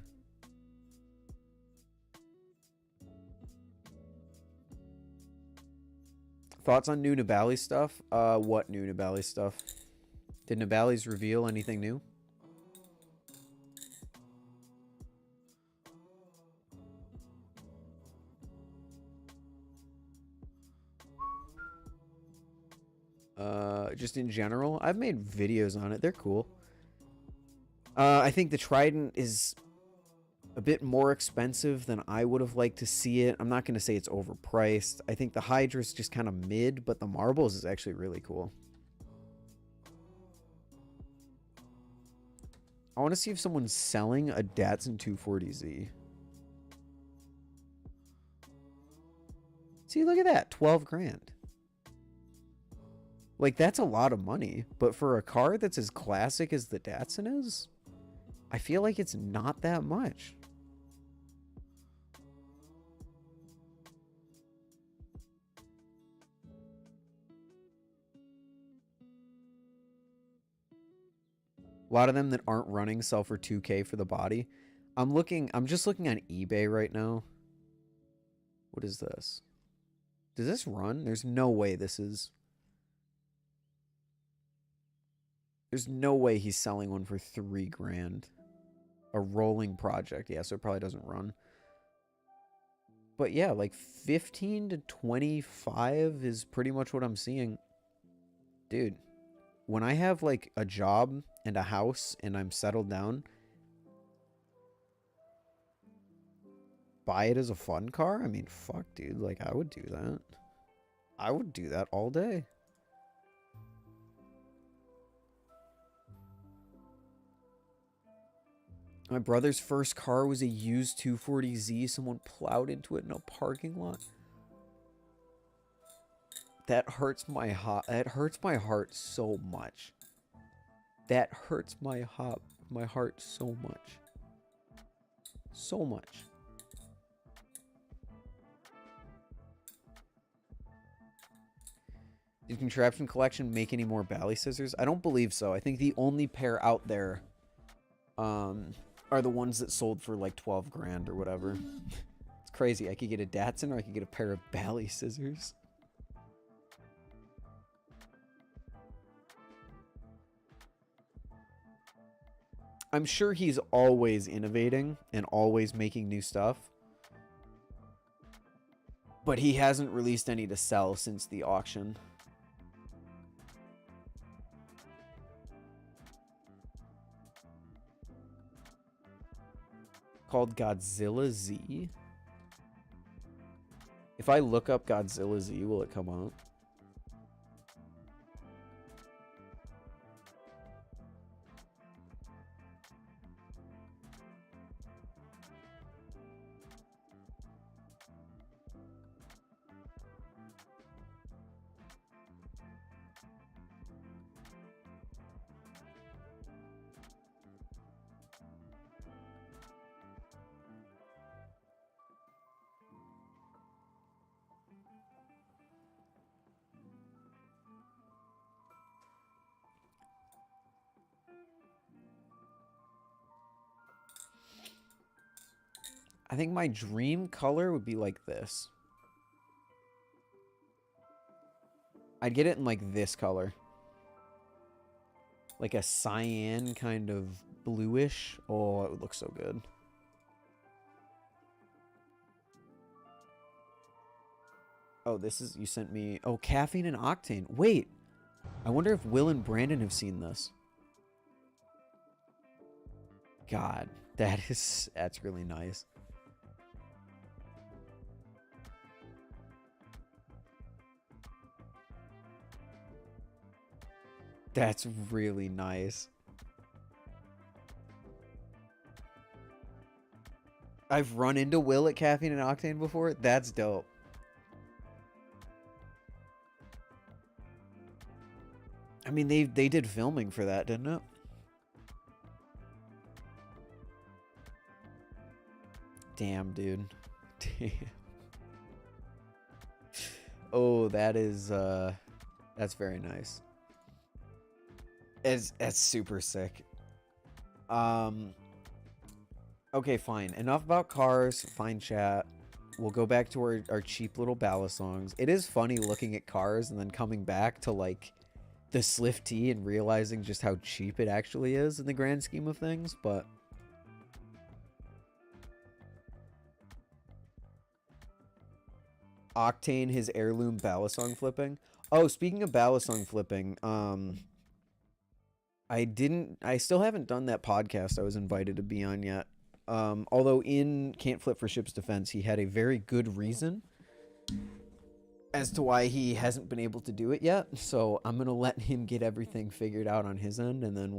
Speaker 1: Thoughts on new Nibali stuff? What new Nibali stuff? Did Nibali's reveal anything new? Just in general, I've made videos on it. They're cool. I think the Trident is a bit more expensive than I would have liked to see it. I'm not going to say it's overpriced. I think the Hydra's just kind of mid, but the Marbles is actually really cool. I want to see if someone's selling a Datsun 240Z. See, look at that. 12 grand. Like, that's a lot of money. But for a car that's as classic as the Datsun is, I feel like it's not that much. A lot of them that aren't running sell for 2K for the body. I'm just looking on eBay right now. What is this? Does this run? There's no way this is... There's no way he's selling one for 3 grand. A rolling project. Yeah, so it probably doesn't run. But yeah, like 15 to 25 is pretty much what I'm seeing. Dude, when I have like a job and a house and I'm settled down, buy it as a fun car? I mean, fuck, dude. Like, I would do that. I would do that all day. My brother's first car was a used 240Z. Someone plowed into it in a parking lot. That hurts my heart. That hurts my heart so much. That hurts my heart so much. So much. Did Contraption Collection make any more Bally scissors? I don't believe so. I think the only pair out there are the ones that sold for like 12 grand or whatever. It's crazy. I could get a Datsun or I could get a pair of Bally scissors. I'm sure he's always innovating and always making new stuff. But he hasn't released any to sell since the auction. Called Godzilla Z. If I look up Godzilla Z, will it come up? I think my dream color would be like this. I'd get it in like this color. Like a cyan kind of bluish. Oh, it would look so good. Oh, this is, you sent me, oh, caffeine and octane. Wait, I wonder if Will and Brandon have seen this. God, that's really nice. That's really nice. I've run into Will at Caffeine and Octane before. That's dope. I mean, they did filming for that, didn't it? Damn, dude. Damn. Oh, that's very nice. It's super sick. Um, okay, fine. Enough about cars. Fine chat. We'll go back to our cheap little balisongs. It is funny looking at cars and then coming back to like the Slift T and realizing just how cheap it actually is in the grand scheme of things, but Octane his heirloom balisong flipping. Oh, speaking of balisong flipping, I still haven't done that podcast I was invited to be on yet. Although in Can't Flip for Ship's defense, he had a very good reason as to why he hasn't been able to do it yet. So I'm going to let him get everything figured out on his end, and then